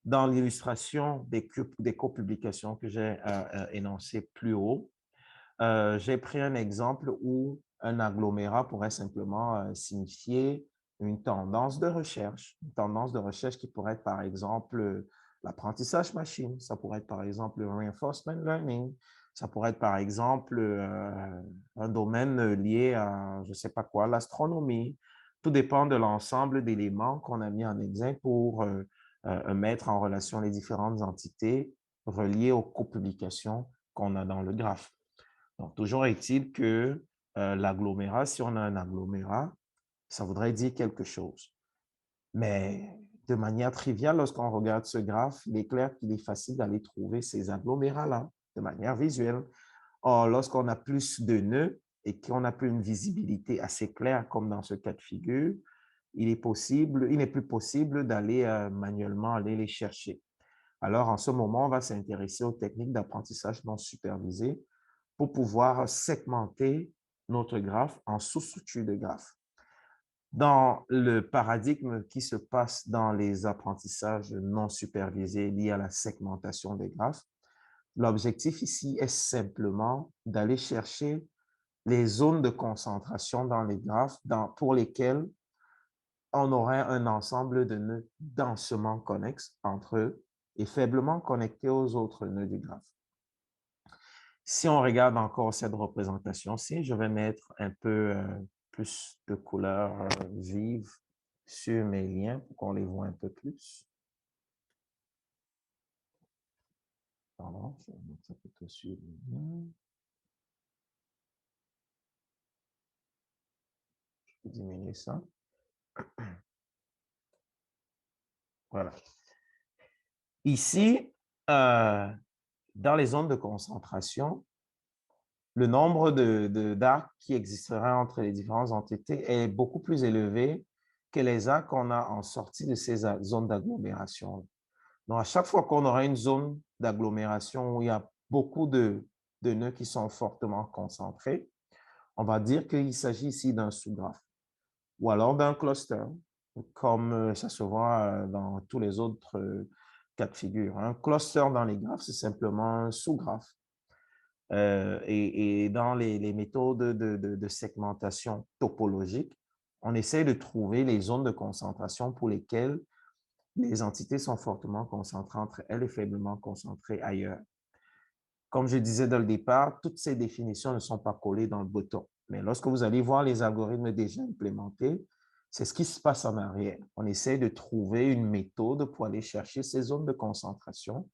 Dans l'illustration des copublications que j'ai énoncées plus haut, j'ai pris un exemple où un agglomérat pourrait simplement signifier une tendance de recherche. Une tendance de recherche qui pourrait être, par exemple, l'apprentissage machine. Ça pourrait être, par exemple, le reinforcement learning. Ça pourrait être, par exemple, un domaine lié à, je ne sais pas quoi, l'astronomie. Tout dépend de l'ensemble d'éléments qu'on a mis en exergue pour mettre en relation les différentes entités reliées aux copublications qu'on a dans le graphe. Donc, toujours est-il que l'agglomérat, si on a un agglomérat, ça voudrait dire quelque chose. Mais de manière triviale, lorsqu'on regarde ce graphe, il est clair qu'il est facile d'aller trouver ces agglomérats-là de manière visuelle. Or, lorsqu'on a plus de nœuds et qu'on n'a plus une visibilité assez claire, comme dans ce cas de figure, il n'est plus possible d'aller manuellement aller les chercher. Alors, en ce moment, on va s'intéresser aux techniques d'apprentissage non supervisé pour pouvoir segmenter notre graphe en sous-structures de graphes. Dans le paradigme qui se passe dans les apprentissages non supervisés liés à la segmentation des graphes, l'objectif ici est simplement d'aller chercher les zones de concentration dans les graphes pour lesquelles on aurait un ensemble de nœuds densément connexes entre eux et faiblement connectés aux autres nœuds du graphe. Si on regarde encore cette représentation-ci, je vais mettre un peu plus de couleurs vives sur mes liens pour qu'on les voit un peu plus. Pardon, je vais mettre ça plutôt sur les liens. Je peux diminuer ça. Voilà. Ici, dans les zones de concentration, le nombre d'arcs qui existeraient entre les différentes entités est beaucoup plus élevé que les arcs qu'on a en sortie de ces zones d'agglomération. Donc, à chaque fois qu'on aura une zone d'agglomération où il y a beaucoup de nœuds qui sont fortement concentrés, on va dire qu'il s'agit ici d'un sous-graphe ou alors d'un cluster, comme ça se voit dans tous les autres cas de figure. Un cluster dans les graphes, c'est simplement un sous-graphe. Et dans les méthodes de segmentation topologique, on essaie de trouver les zones de concentration pour lesquelles les entités sont fortement concentrées entre elles et faiblement concentrées ailleurs. Comme je disais dès le départ, toutes ces définitions ne sont pas collées dans le bouton. Mais lorsque vous allez voir les algorithmes déjà implémentés, c'est ce qui se passe en arrière. On essaie de trouver une méthode pour aller chercher ces zones de concentration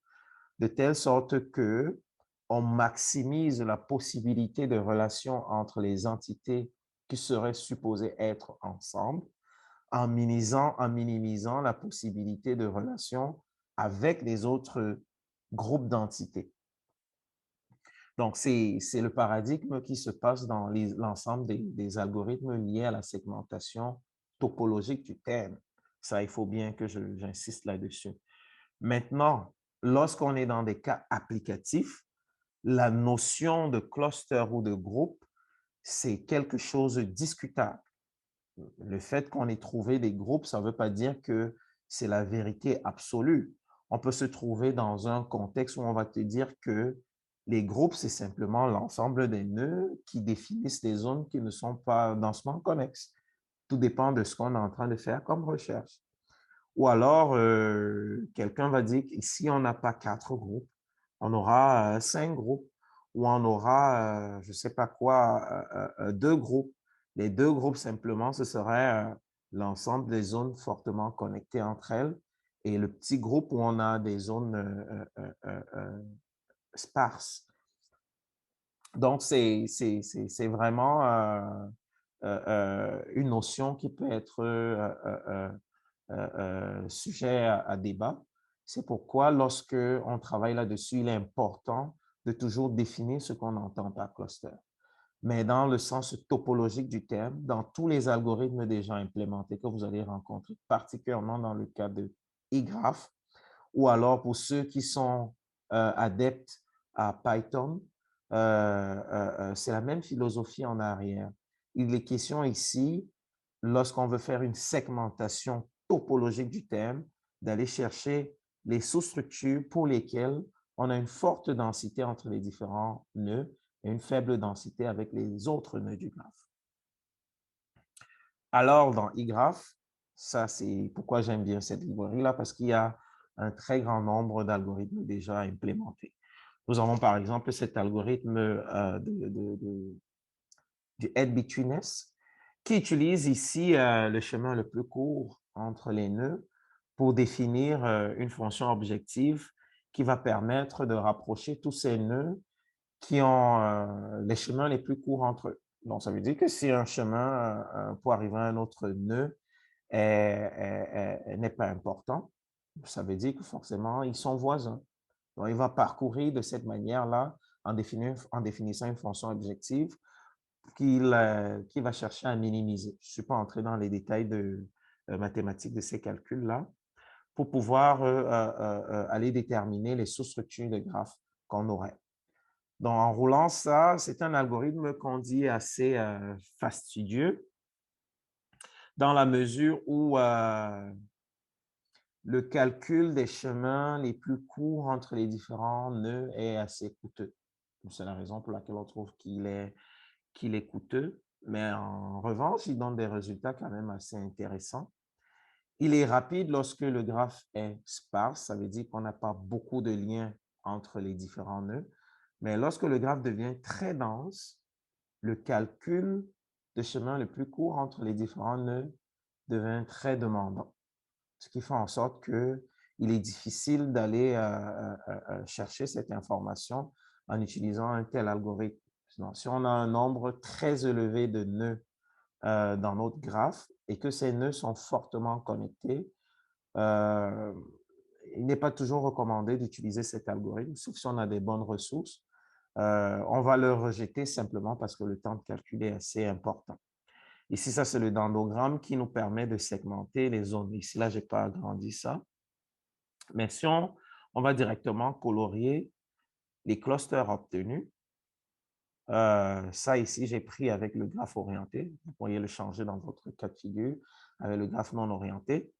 de telle sorte que on maximise la possibilité de relation entre les entités qui seraient supposées être ensemble en minimisant la possibilité de relation avec les autres groupes d'entités. Donc, c'est le paradigme qui se passe dans l'ensemble des algorithmes liés à la segmentation topologique du terme. Ça, il faut bien que j'insiste là-dessus. Maintenant, lorsqu'on est dans des cas applicatifs, la notion de cluster ou de groupe, c'est quelque chose de discutable. Le fait qu'on ait trouvé des groupes, ça ne veut pas dire que c'est la vérité absolue. On peut se trouver dans un contexte où on va te dire que les groupes, c'est simplement l'ensemble des nœuds qui définissent des zones qui ne sont pas densément connexes. Tout dépend de ce qu'on est en train de faire comme recherche. Ou alors, quelqu'un va dire qu'ici, on n'a pas 4 groupes, on aura 5 groupes, ou on aura, je ne sais pas quoi, 2 groupes. Les 2 groupes, simplement, ce serait l'ensemble des zones fortement connectées entre elles, et le petit groupe où on a des zones sparses. Donc, c'est vraiment une notion qui peut être sujet à débat. C'est pourquoi, lorsque on travaille là-dessus, il est important de toujours définir ce qu'on entend par cluster. Mais dans le sens topologique du terme, dans tous les algorithmes déjà implémentés que vous allez rencontrer, particulièrement dans le cas de eGraph, ou alors pour ceux qui sont adeptes à Python, c'est la même philosophie en arrière. Il est question ici, lorsqu'on veut faire une segmentation topologique du terme, d'aller chercher les sous-structures pour lesquelles on a une forte densité entre les différents nœuds et une faible densité avec les autres nœuds du graphe. Alors, dans eGraph, ça c'est pourquoi j'aime bien cette librairie-là, parce qu'il y a un très grand nombre d'algorithmes déjà implémentés. Nous avons par exemple cet algorithme du head-betweenness qui utilise ici le chemin le plus court entre les nœuds pour définir une fonction objective qui va permettre de rapprocher tous ces nœuds qui ont les chemins les plus courts entre eux. Donc, ça veut dire que si un chemin pour arriver à un autre nœud n'est pas important, ça veut dire que forcément, ils sont voisins. Donc, il va parcourir de cette manière-là en définissant une fonction objective qu'il va chercher à minimiser. Je ne suis pas entré dans les détails mathématiques de ces calculs-là pour pouvoir aller déterminer les sous-structures de graphes qu'on aurait. Donc, en roulant ça, c'est un algorithme qu'on dit assez fastidieux dans la mesure où le calcul des chemins les plus courts entre les différents nœuds est assez coûteux. C'est la raison pour laquelle on trouve qu'il est coûteux, mais en revanche, il donne des résultats quand même assez intéressants. Il est rapide lorsque le graphe est sparse, ça veut dire qu'on n'a pas beaucoup de liens entre les différents nœuds. Mais lorsque le graphe devient très dense, le calcul de chemin le plus court entre les différents nœuds devient très demandant, ce qui fait en sorte qu'il est difficile d'aller chercher cette information en utilisant un tel algorithme. Sinon, si on a un nombre très élevé de nœuds dans notre graphe et que ces nœuds sont fortement connectés, euh, il n'est pas toujours recommandé d'utiliser cet algorithme, sauf si on a des bonnes ressources. On va le rejeter simplement parce que le temps de calcul est assez important. Ici, ça, c'est le dendrogramme qui nous permet de segmenter les zones. Ici, là, je n'ai pas agrandi ça. Mais si on va directement colorier les clusters obtenus, ça ici, j'ai pris avec le graphe orienté. Vous pourriez le changer dans votre cas de figure avec le graphe non orienté.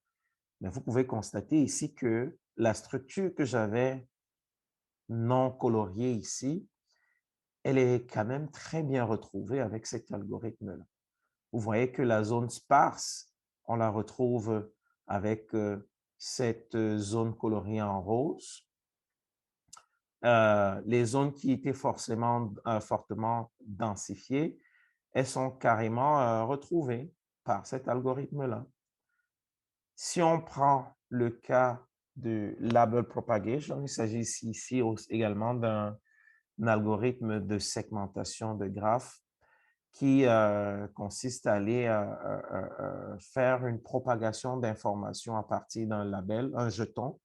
Mais vous pouvez constater ici que la structure que j'avais non coloriée ici, elle est quand même très bien retrouvée avec cet algorithme-là. Vous voyez que la zone sparse, on la retrouve avec cette zone coloriée en rose. Les zones qui étaient fortement densifiées, elles sont carrément retrouvées par cet algorithme-là. Si on prend le cas de label propagation, il s'agit ici également d'un algorithme de segmentation de graphes qui consiste à aller faire une propagation d'informations à partir d'un label, un jeton,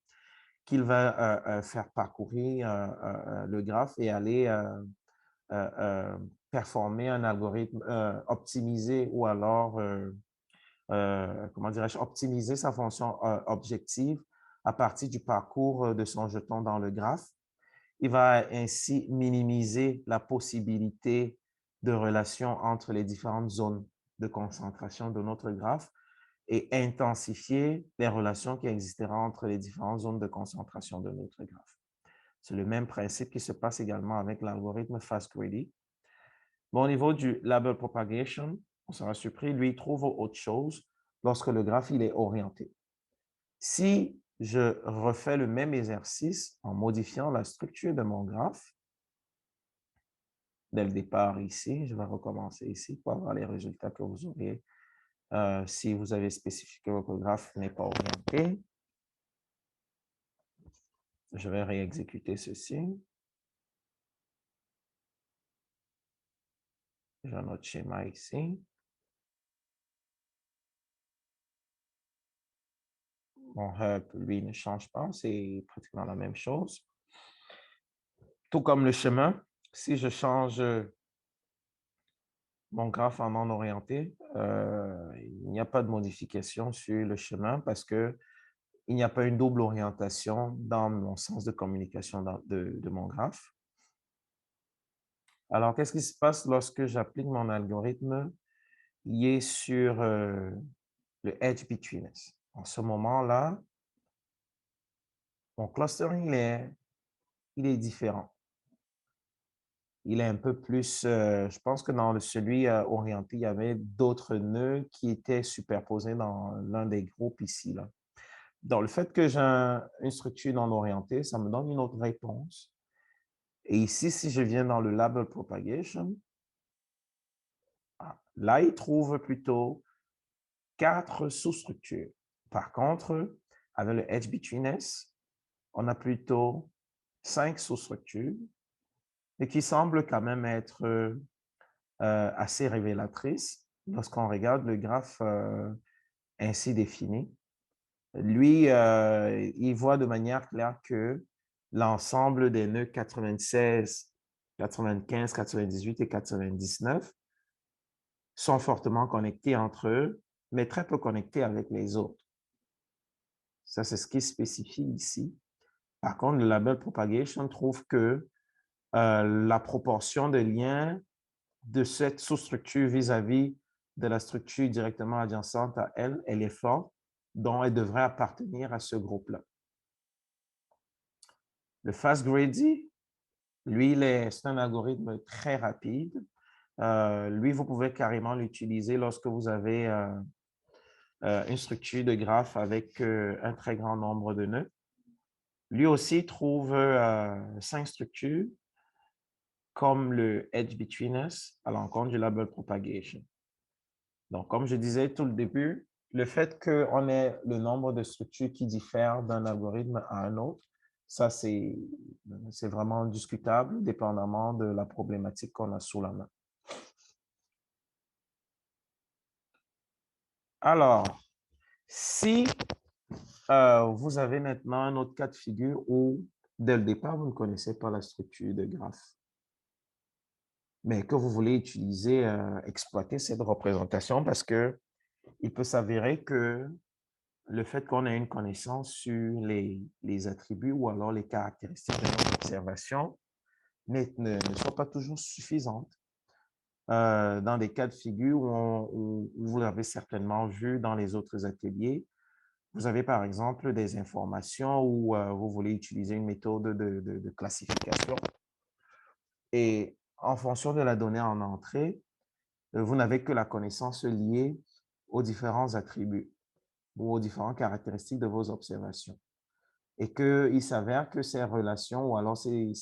qu'il va faire parcourir le graphe et aller performer un algorithme optimisé ou alors, comment dirais-je, optimiser sa fonction objective à partir du parcours de son jeton dans le graphe. Il va ainsi minimiser la possibilité de relation entre les différentes zones de concentration de notre graphe et intensifier les relations qui existeraient entre les différentes zones de concentration de notre graphe. C'est le même principe qui se passe également avec l'algorithme FastGreedy. Bon, au niveau du label propagation, on sera surpris, lui, il trouve autre chose lorsque le graphe il est orienté. Si je refais le même exercice en modifiant la structure de mon graphe, dès le départ ici, je vais recommencer ici pour avoir les résultats que vous aurez si vous avez spécifié que votre graphe n'est pas orienté. Je vais réexécuter ceci. J'ai notre schéma ici. Mon hub, lui, ne change pas, c'est pratiquement la même chose. Tout comme le chemin, si je change mon graphe en non orienté, il n'y a pas de modification sur le chemin parce que il n'y a pas une double orientation dans mon sens de communication de mon graphe. Alors, qu'est-ce qui se passe lorsque j'applique mon algorithme lié sur le edge between us? En ce moment-là, mon clustering, il est différent. Il est un peu plus, je pense que dans celui orienté, il y avait d'autres nœuds qui étaient superposés dans l'un des groupes ici, là. Dans le fait que j'ai une structure non orientée, ça me donne une autre réponse. Et ici, si je viens dans le label propagation, là, il trouve plutôt 4 sous-structures. Par contre, avec le edge between us, on a plutôt 5 sous-structures, et qui semblent quand même être assez révélatrices lorsqu'on regarde le graphe ainsi défini. Lui, il voit de manière claire que l'ensemble des nœuds 96, 95, 98 et 99 sont fortement connectés entre eux, mais très peu connectés avec les autres. Ça, c'est ce qui spécifie ici. Par contre, le label propagation trouve que la proportion de liens de cette sous-structure vis-à-vis de la structure directement adjacente à elle, elle est forte, donc elle devrait appartenir à ce groupe-là. Le FastGreedy, lui, c'est un algorithme très rapide. Lui, vous pouvez carrément l'utiliser lorsque vous avez une structure de graphe avec un très grand nombre de nœuds. Lui aussi trouve 5 structures comme le edge between us à l'encontre du label propagation. Donc, comme je disais tout le début, le fait qu'on ait le nombre de structures qui diffèrent d'un algorithme à un autre, ça, c'est vraiment discutable, dépendamment de la problématique qu'on a sous la main. Alors, si vous avez maintenant un autre cas de figure où, dès le départ, vous ne connaissez pas la structure de graphe, mais que vous voulez utiliser, exploiter cette représentation parce que il peut s'avérer que le fait qu'on ait une connaissance sur les attributs ou alors les caractéristiques de notre observation ne soit pas toujours suffisante. Dans des cas de figure où vous l'avez certainement vu dans les autres ateliers, vous avez par exemple des informations où vous voulez utiliser une méthode de classification et en fonction de la donnée en entrée, vous n'avez que la connaissance liée aux différents attributs ou aux différentes caractéristiques de vos observations. Et qu'il s'avère que ces relations ou alors ces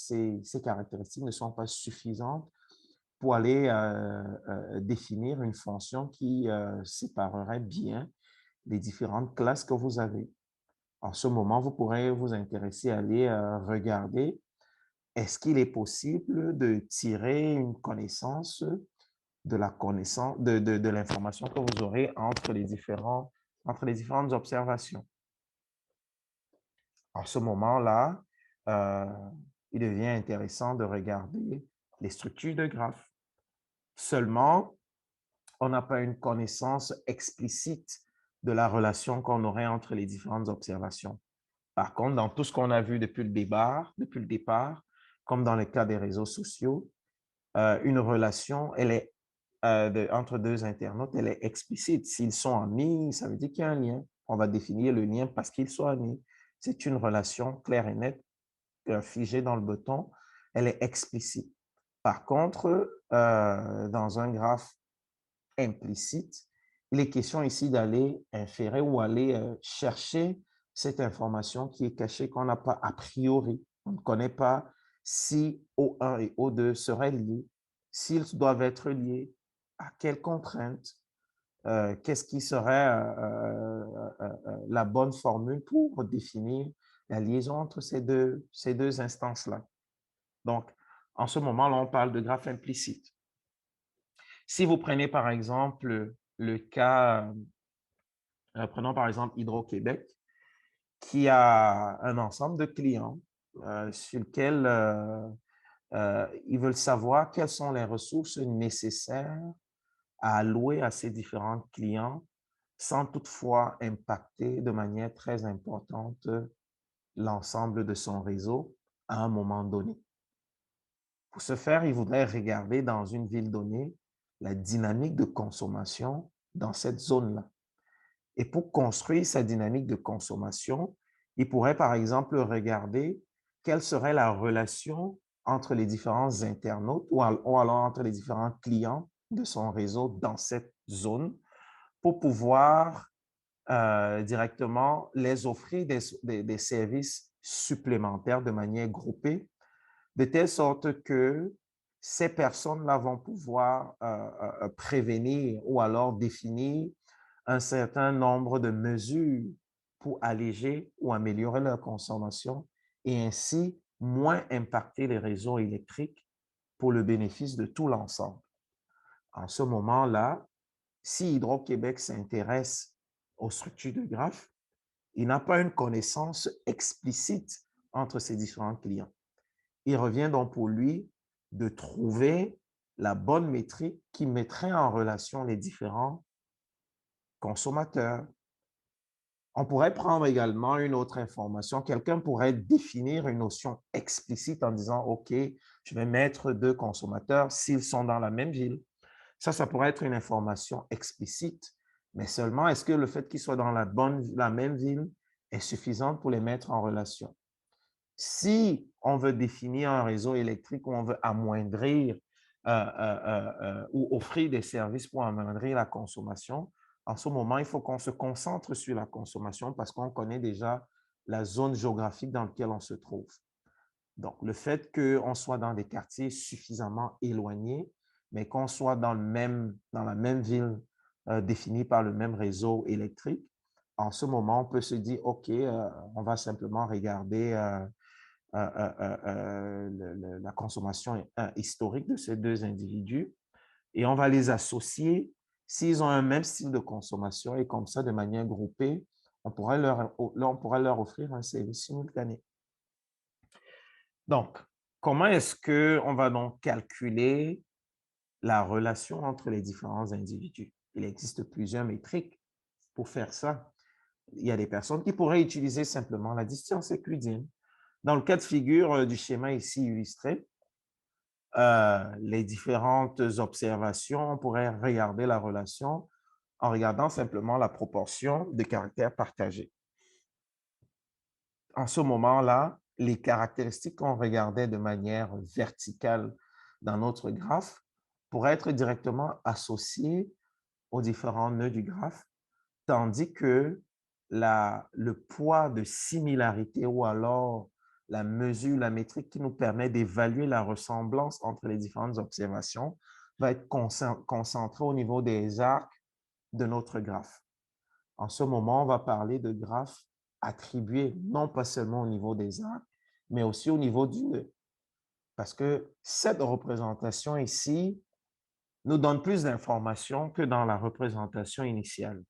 caractéristiques ne sont pas suffisantes pour aller définir une fonction qui séparerait bien les différentes classes que vous avez. En ce moment, vous pourrez vous intéresser à aller regarder est-ce qu'il est possible de tirer une connaissance de la connaissance de l'information que vous aurez entre les différentes observations. En ce moment-là, euh, il devient intéressant de regarder les structures de graphes. Seulement, on n'a pas une connaissance explicite de la relation qu'on aurait entre les différentes observations. Par contre, dans tout ce qu'on a vu depuis le départ, comme dans le cas des réseaux sociaux, une relation, elle est entre deux internautes, elle est explicite. S'ils sont amis, ça veut dire qu'il y a un lien. On va définir le lien parce qu'ils sont amis. C'est une relation claire et nette, figée dans le béton. Elle est explicite. Par contre, dans un graphe implicite, il est question ici d'aller inférer ou aller chercher cette information qui est cachée, qu'on n'a pas a priori. On ne connaît pas si O1 et O2 seraient liés, s'ils doivent être liés, à quelles contraintes, qu'est-ce qui serait la bonne formule pour définir la liaison entre ces deux instances-là. Donc, en ce moment-là, on parle de graphe implicite. Si vous prenez par exemple le cas, prenons par exemple Hydro-Québec, qui a un ensemble de clients sur lequel ils veulent savoir quelles sont les ressources nécessaires à allouer à ces différents clients sans toutefois impacter de manière très importante l'ensemble de son réseau à un moment donné. Pour ce faire, il voudrait regarder dans une ville donnée la dynamique de consommation dans cette zone-là. Et pour construire sa dynamique de consommation, il pourrait par exemple regarder quelle serait la relation entre les différents internautes ou alors entre les différents clients de son réseau dans cette zone pour pouvoir directement les offrir des services supplémentaires de manière groupée, de telle sorte que ces personnes-là vont pouvoir prévenir ou alors définir un certain nombre de mesures pour alléger ou améliorer leur consommation et ainsi moins impacter les réseaux électriques pour le bénéfice de tout l'ensemble. En ce moment-là, si Hydro-Québec s'intéresse aux structures de graphes, il n'a pas une connaissance explicite entre ses différents clients. Il revient donc pour lui de trouver la bonne métrique qui mettrait en relation les différents consommateurs. On pourrait prendre également une autre information. Quelqu'un pourrait définir une notion explicite en disant, OK, je vais mettre deux consommateurs s'ils sont dans la même ville. Ça pourrait être une information explicite, mais seulement est-ce que le fait qu'ils soient dans la même ville est suffisant pour les mettre en relation? Si on veut définir un réseau électrique où on veut amoindrir ou offrir des services pour amoindrir la consommation, en ce moment, il faut qu'on se concentre sur la consommation parce qu'on connaît déjà la zone géographique dans laquelle on se trouve. Donc, le fait qu'on soit dans des quartiers suffisamment éloignés, mais qu'on soit dans la même ville définie par le même réseau électrique, en ce moment, on peut se dire, OK, on va simplement regarder la consommation historique de ces deux individus et on va les associer s'ils ont un même style de consommation et comme ça, de manière groupée, on pourrait leur offrir un service simultané. Donc, comment est-ce qu'on va donc calculer la relation entre les différents individus? Il existe plusieurs métriques pour faire ça. Il y a des personnes qui pourraient utiliser simplement la distance euclidienne. Dans le cas de figure du schéma ici illustré, les différentes observations, on pourrait regarder la relation en regardant simplement la proportion de caractères partagés. En ce moment-là, les caractéristiques qu'on regardait de manière verticale dans notre graphe pourraient être directement associées aux différents nœuds du graphe, tandis que le poids de similarité ou alors la mesure, la métrique qui nous permet d'évaluer la ressemblance entre les différentes observations va être concentrée au niveau des arcs de notre graphe. En ce moment, on va parler de graphes attribués non pas seulement au niveau des arcs, mais aussi au niveau du nœud. Parce que cette représentation ici nous donne plus d'informations que dans la représentation initiale.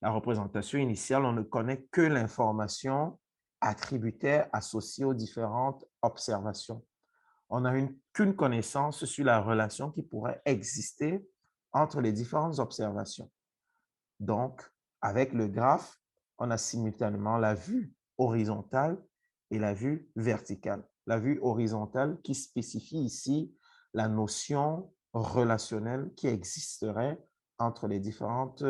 La représentation initiale, on ne connaît que l'information attributaire associée aux différentes observations. On n'a qu'une connaissance sur la relation qui pourrait exister entre les différentes observations. Donc, avec le graphe, on a simultanément la vue horizontale et la vue verticale. La vue horizontale qui spécifie ici la notion relationnelle qui existerait entre les différentes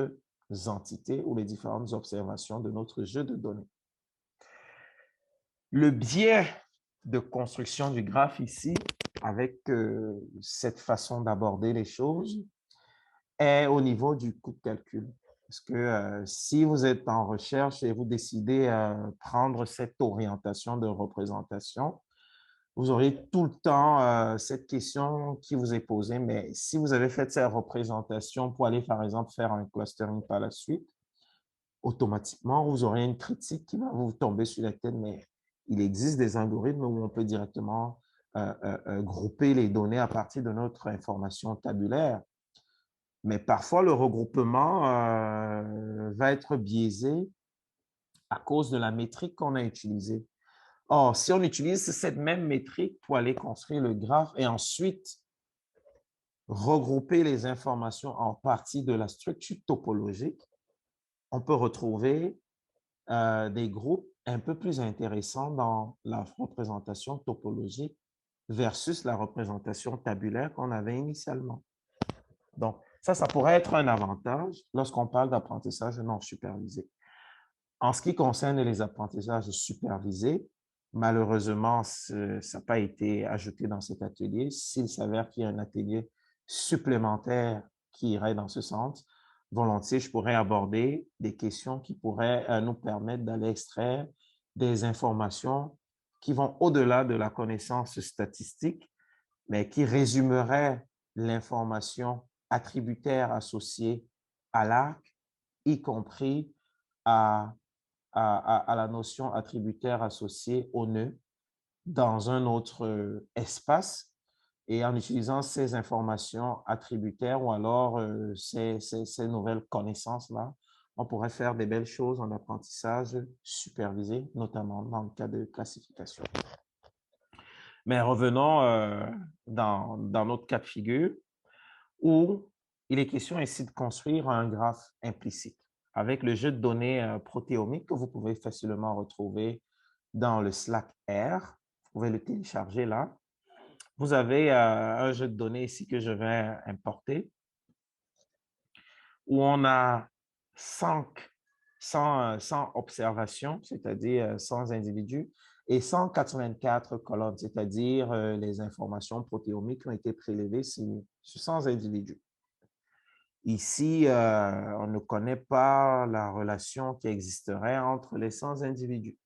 entités ou les différentes observations de notre jeu de données. Le biais de construction du graphe ici, avec cette façon d'aborder les choses, est au niveau du coût de calcul. Parce que si vous êtes en recherche et vous décidez prendre cette orientation de représentation, vous aurez tout le temps cette question qui vous est posée, mais si vous avez fait cette représentation pour aller, par exemple, faire un clustering par la suite, automatiquement, vous aurez une critique qui va vous tomber sur la tête, mais il existe des algorithmes où on peut directement grouper les données à partir de notre information tabulaire. Mais parfois, le regroupement va être biaisé à cause de la métrique qu'on a utilisée. Or, si on utilise cette même métrique pour aller construire le graphe et ensuite regrouper les informations en partie de la structure topologique, on peut retrouver des groupes un peu plus intéressants dans la représentation topologique versus la représentation tabulaire qu'on avait initialement. Donc, ça pourrait être un avantage lorsqu'on parle d'apprentissage non supervisé. En ce qui concerne les apprentissages supervisés, malheureusement, ça n'a pas été ajouté dans cet atelier. S'il s'avère qu'il y a un atelier supplémentaire qui irait dans ce sens, volontiers, je pourrais aborder des questions qui pourraient nous permettre d'aller extraire des informations qui vont au-delà de la connaissance statistique, mais qui résumeraient l'information attributaire associée à l'arc, y compris à la notion attributaire associée au nœud dans un autre espace et en utilisant ces informations attributaires ou alors ces nouvelles connaissances-là, on pourrait faire des belles choses en apprentissage supervisé, notamment dans le cas de classification. Mais revenons dans notre cas de figure où il est question ici de construire un graphe implicite avec le jeu de données protéomique que vous pouvez facilement retrouver dans le Slack R. Vous pouvez le télécharger là. Vous avez un jeu de données ici que je vais importer où on a 100 observations, c'est-à-dire 100 individus, et 184 colonnes, c'est-à-dire les informations protéomiques qui ont été prélevées sur 100 individus. Ici, on ne connaît pas la relation qui existerait entre les 100 individus.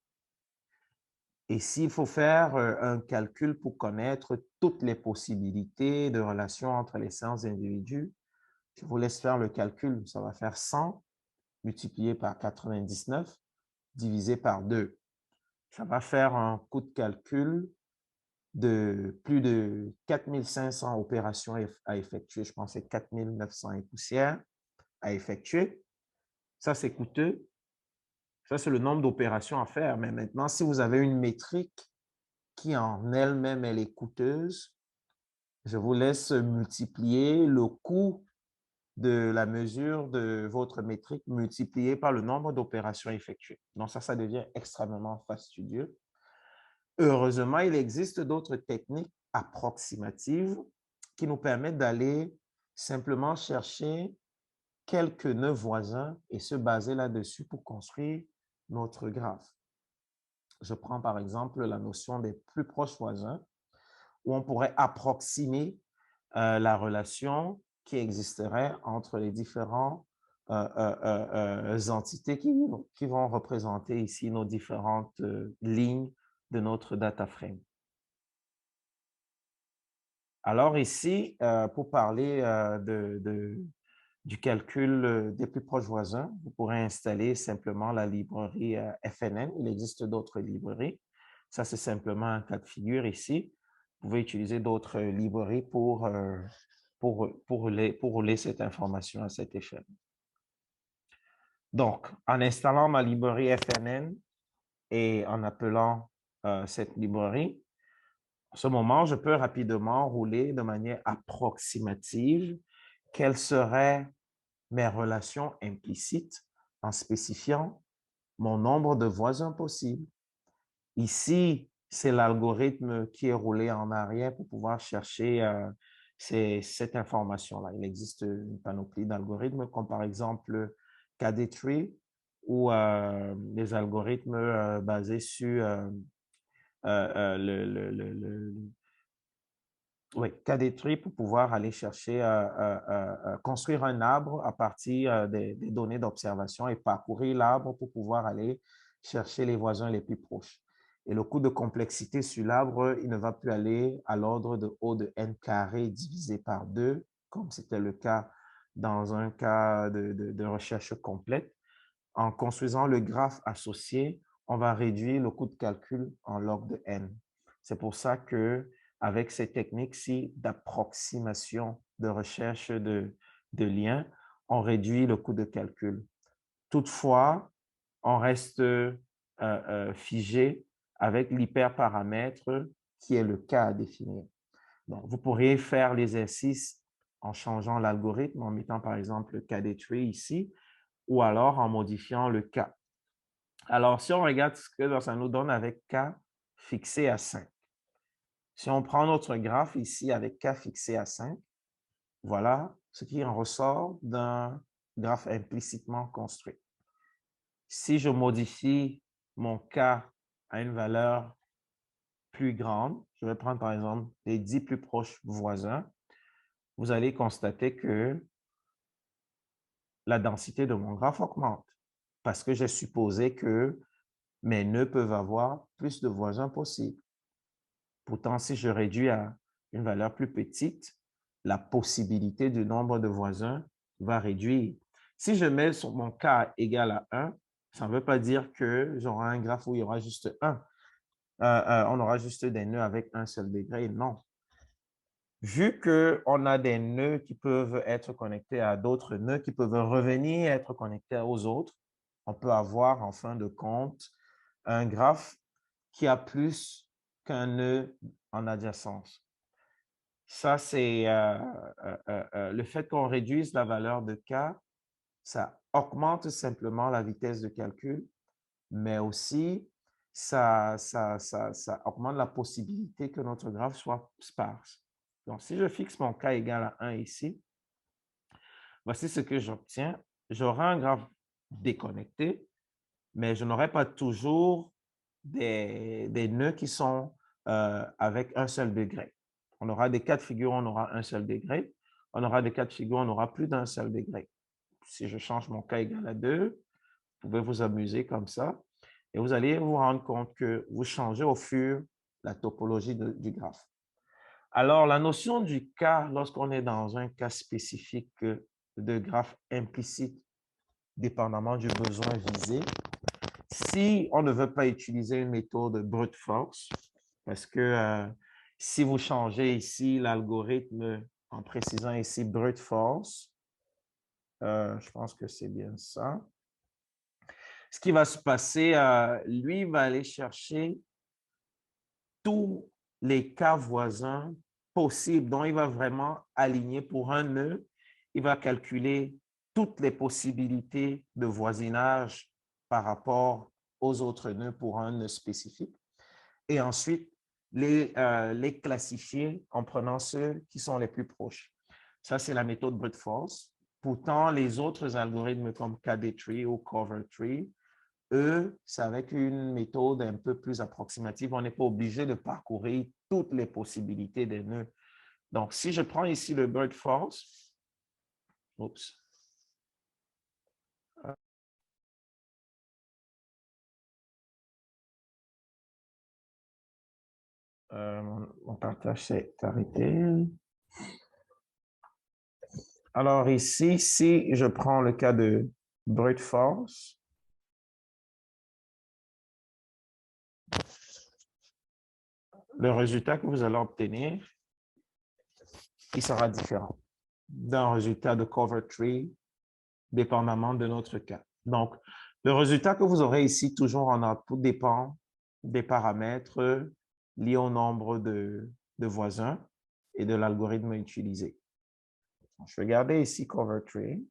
Et s'il faut faire un calcul pour connaître toutes les possibilités de relations entre les séances individus, je vous laisse faire le calcul. Ça va faire 100 multiplié par 99 divisé par 2. Ça va faire un coût de calcul de plus de 4500 opérations à effectuer. Je pense que c'est 4900 et poussières à effectuer. Ça, c'est coûteux. Ça, c'est le nombre d'opérations à faire. Mais maintenant, si vous avez une métrique qui en elle-même, elle est coûteuse, je vous laisse multiplier le coût de la mesure de votre métrique multiplié par le nombre d'opérations effectuées. Donc ça devient extrêmement fastidieux. Heureusement, il existe d'autres techniques approximatives qui nous permettent d'aller simplement chercher quelques nœuds voisins et se baser là-dessus pour construire notre graphe. Je prends par exemple la notion des plus proches voisins, où on pourrait approximer la relation qui existerait entre les différents entités qui vont représenter ici nos différentes lignes de notre data frame. Alors ici, pour parler du calcul des plus proches voisins, vous pourrez installer simplement la librairie FNN. Il existe d'autres librairies. Ça, c'est simplement un cas de figure ici. Vous pouvez utiliser d'autres librairies pour rouler cette information à cette échelle. Donc, en installant ma librairie FNN et en appelant cette librairie, à ce moment, je peux rapidement rouler de manière approximative quelles seraient mes relations implicites en spécifiant mon nombre de voisins possibles. Ici, c'est l'algorithme qui est roulé en arrière pour pouvoir chercher cette information-là. Il existe une panoplie d'algorithmes comme par exemple KD-Tree ou les algorithmes basés sur oui, KD-Tree pour pouvoir aller chercher, construire un arbre à partir des données d'observation et parcourir l'arbre pour pouvoir aller chercher les voisins les plus proches. Et le coût de complexité sur l'arbre, il ne va plus aller à l'ordre de O de n carré divisé par 2, comme c'était le cas dans un cas de recherche complète. En construisant le graphe associé, on va réduire le coût de calcul en log de n. C'est pour ça que avec ces techniques-ci d'approximation de recherche de liens, on réduit le coût de calcul. Toutefois, on reste figé avec l'hyperparamètre qui est le cas à définir. Donc, vous pourriez faire l'exercice en changeant l'algorithme, en mettant par exemple le KD-Tree ici, ou alors en modifiant le K. Alors, si on regarde ce que ça nous donne avec K fixé à 5. Si on prend notre graphe ici avec K fixé à 5, voilà ce qui en ressort d'un graphe implicitement construit. Si je modifie mon K à une valeur plus grande, je vais prendre par exemple les 10 plus proches voisins, vous allez constater que la densité de mon graphe augmente parce que j'ai supposé que mes nœuds peuvent avoir plus de voisins possibles. Pourtant, si je réduis à une valeur plus petite, la possibilité du nombre de voisins va réduire. Si je mets mon K égal à 1, ça ne veut pas dire que j'aurai un graphe où il y aura juste un. On aura juste des nœuds avec un seul degré. Non. Vu qu'on a des nœuds qui peuvent être connectés à d'autres nœuds, qui peuvent revenir être connectés aux autres, on peut avoir en fin de compte un graphe qui a plus qu'un nœud en adjacence. Ça, c'est le fait qu'on réduise la valeur de K, ça augmente simplement la vitesse de calcul, mais aussi ça augmente la possibilité que notre graphe soit sparse. Donc, si je fixe mon K égal à 1 ici, voici ce que j'obtiens. J'aurai un graphe déconnecté, mais je n'aurai pas toujours des nœuds qui sont avec un seul degré. On aura des cas de figure, on aura un seul degré. On aura des cas de figure, on aura plus d'un seul degré. Si je change mon K égal à 2, vous pouvez vous amuser comme ça. Et vous allez vous rendre compte que vous changez au fur la topologie du graphe. Alors, la notion du cas, lorsqu'on est dans un cas spécifique de graphe implicite, dépendamment du besoin visé, si on ne veut pas utiliser une méthode brute force, parce que si vous changez ici l'algorithme en précisant ici brute force, je pense que c'est bien ça. Ce qui va se passer, lui va aller chercher tous les cas voisins possibles, dont il va vraiment aligner pour un nœud. Il va calculer toutes les possibilités de voisinage par rapport aux autres nœuds pour un nœud spécifique. Et ensuite, les classifier en prenant ceux qui sont les plus proches. Ça, c'est la méthode brute force. Pourtant, les autres algorithmes comme KD-tree ou Cover Tree, eux, c'est avec une méthode un peu plus approximative. On n'est pas obligé de parcourir toutes les possibilités des nœuds. Donc, si je prends ici le brute force, oups, mon partage s'est arrêté. Alors ici, si je prends le cas de brute force, le résultat que vous allez obtenir, il sera différent d'un résultat de cover tree, dépendamment de notre cas. Donc, le résultat que vous aurez ici, toujours en output, dépend des paramètres liés au nombre de voisins et de l'algorithme utilisé. Je vais garder ici cover tree.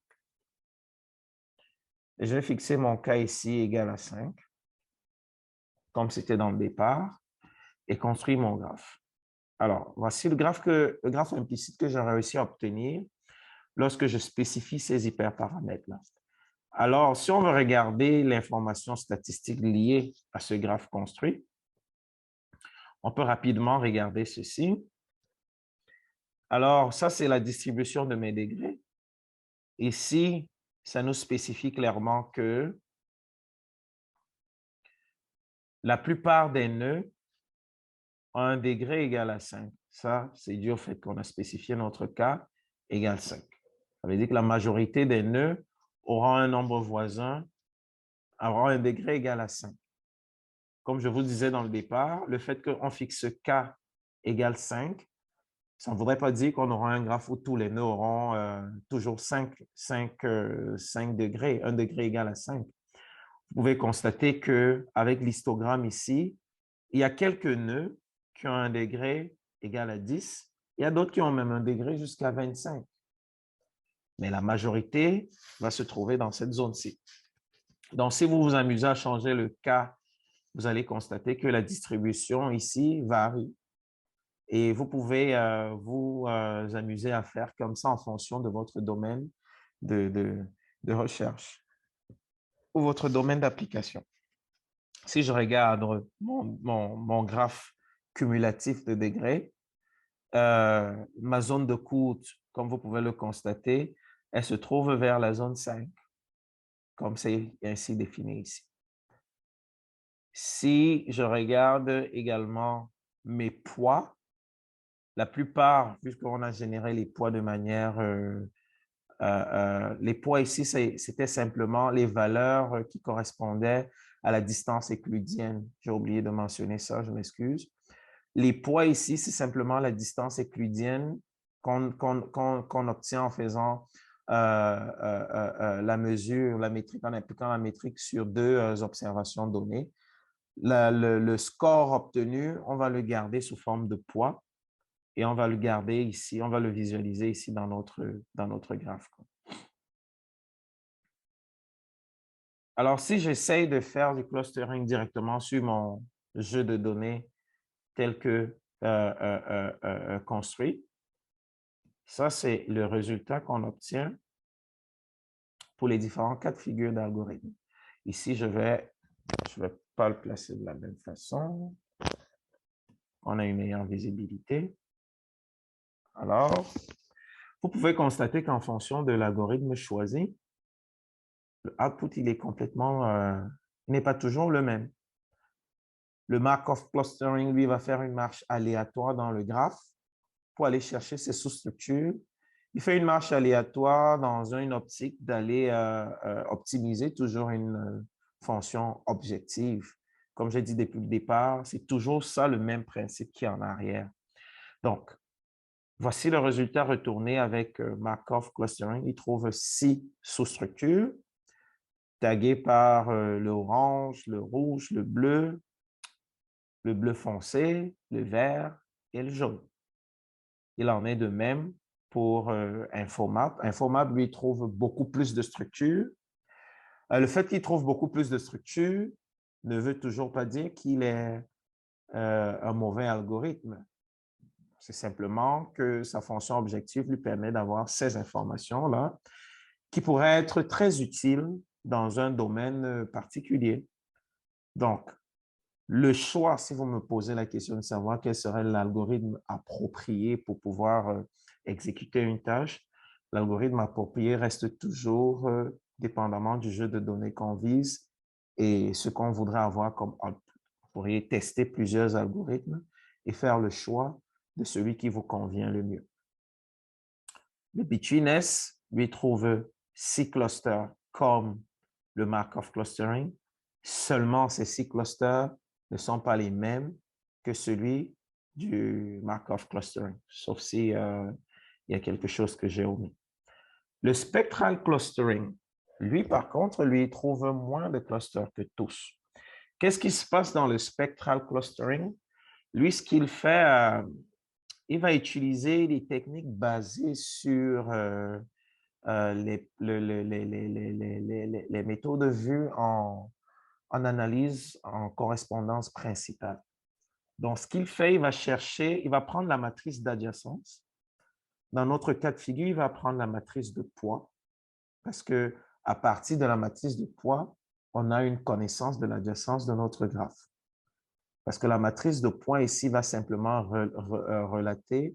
Et je vais fixer mon cas ici égal à 5, comme c'était dans le départ, et construire mon graphe. Alors, voici le graphe implicite que j'ai réussi à obtenir lorsque je spécifie ces hyperparamètres-là. Alors, si on veut regarder l'information statistique liée à ce graphe construit, on peut rapidement regarder ceci. Alors, ça, c'est la distribution de mes degrés. Ici, ça nous spécifie clairement que la plupart des nœuds ont un degré égal à 5. Ça, c'est dû au fait qu'on a spécifié notre cas égal 5. Ça veut dire que la majorité des nœuds auront un nombre voisin, auront un degré égal à 5. Comme je vous disais dans le départ, le fait qu'on fixe K égale 5, ça ne voudrait pas dire qu'on aura un graphe où tous les nœuds auront toujours 5 degrés, un degré égal à 5. Vous pouvez constater qu'avec l'histogramme ici, il y a quelques nœuds qui ont un degré égal à 10. Il y a d'autres qui ont même un degré jusqu'à 25. Mais la majorité va se trouver dans cette zone-ci. Donc, si vous vous amusez à changer le cas, vous allez constater que la distribution ici varie. Et vous pouvez vous amuser à faire comme ça en fonction de votre domaine de recherche ou votre domaine d'application. Si je regarde mon graphe cumulatif de degrés, ma zone de courte, comme vous pouvez le constater, elle se trouve vers la zone 5, comme c'est ainsi défini ici. Si je regarde également mes poids, la plupart, puisqu'on a généré les poids de manière... les poids ici, c'était simplement les valeurs qui correspondaient à la distance euclidienne. J'ai oublié de mentionner ça, je m'excuse. Les poids ici, c'est simplement la distance euclidienne qu'on obtient en faisant la mesure, la métrique, en appliquant la métrique sur deux observations données. Le score obtenu, on va le garder sous forme de poids et on va le garder ici, on va le visualiser ici dans notre graphe. Alors, si j'essaye de faire du clustering directement sur mon jeu de données tel que construit, ça, c'est le résultat qu'on obtient pour les différents cas de figure d'algorithme. Ici, je vais pas le placer de la même façon. On a une meilleure visibilité. Alors, vous pouvez constater qu'en fonction de l'algorithme choisi, le output, il est complètement il n'est pas toujours le même. Le Markov clustering, lui, va faire une marche aléatoire dans le graphe pour aller chercher ses sous-structures. Il fait une marche aléatoire dans une optique d'aller optimiser toujours une fonction objective. Comme j'ai dit depuis le départ, c'est toujours ça le même principe qui est en arrière. Donc, voici le résultat retourné avec Markov clustering. Il trouve 6 sous-structures taguées par l'orange, le rouge, le bleu foncé, le vert et le jaune. Il en est de même pour Infomap. Infomap, lui, trouve beaucoup plus de structures. Le fait qu'il trouve beaucoup plus de structures ne veut toujours pas dire qu'il est un mauvais algorithme. C'est simplement que sa fonction objective lui permet d'avoir ces informations-là qui pourraient être très utiles dans un domaine particulier. Donc, le choix, si vous me posez la question de savoir quel serait l'algorithme approprié pour pouvoir exécuter une tâche, l'algorithme approprié reste toujours dépendamment du jeu de données qu'on vise et ce qu'on voudrait avoir comme output. Vous pourriez tester plusieurs algorithmes et faire le choix de celui qui vous convient le mieux. Le Between-S, lui, trouve 6 clusters comme le Markov clustering. Seulement, ces 6 clusters ne sont pas les mêmes que celui du Markov clustering, sauf si il y a quelque chose que j'ai omis. Le Spectral clustering, lui, par contre, lui, trouve moins de clusters que tous. Qu'est-ce qui se passe dans le Spectral clustering? Lui, ce qu'il fait, il va utiliser des techniques basées sur les méthodes vues en analyse en correspondance principale. Donc, ce qu'il fait, il va chercher, il va prendre la matrice d'adjacence. Dans notre cas de figure, il va prendre la matrice de poids parce que à partir de la matrice de poids, on a une connaissance de l'adjacence de notre graphe. Parce que la matrice de poids ici va simplement relater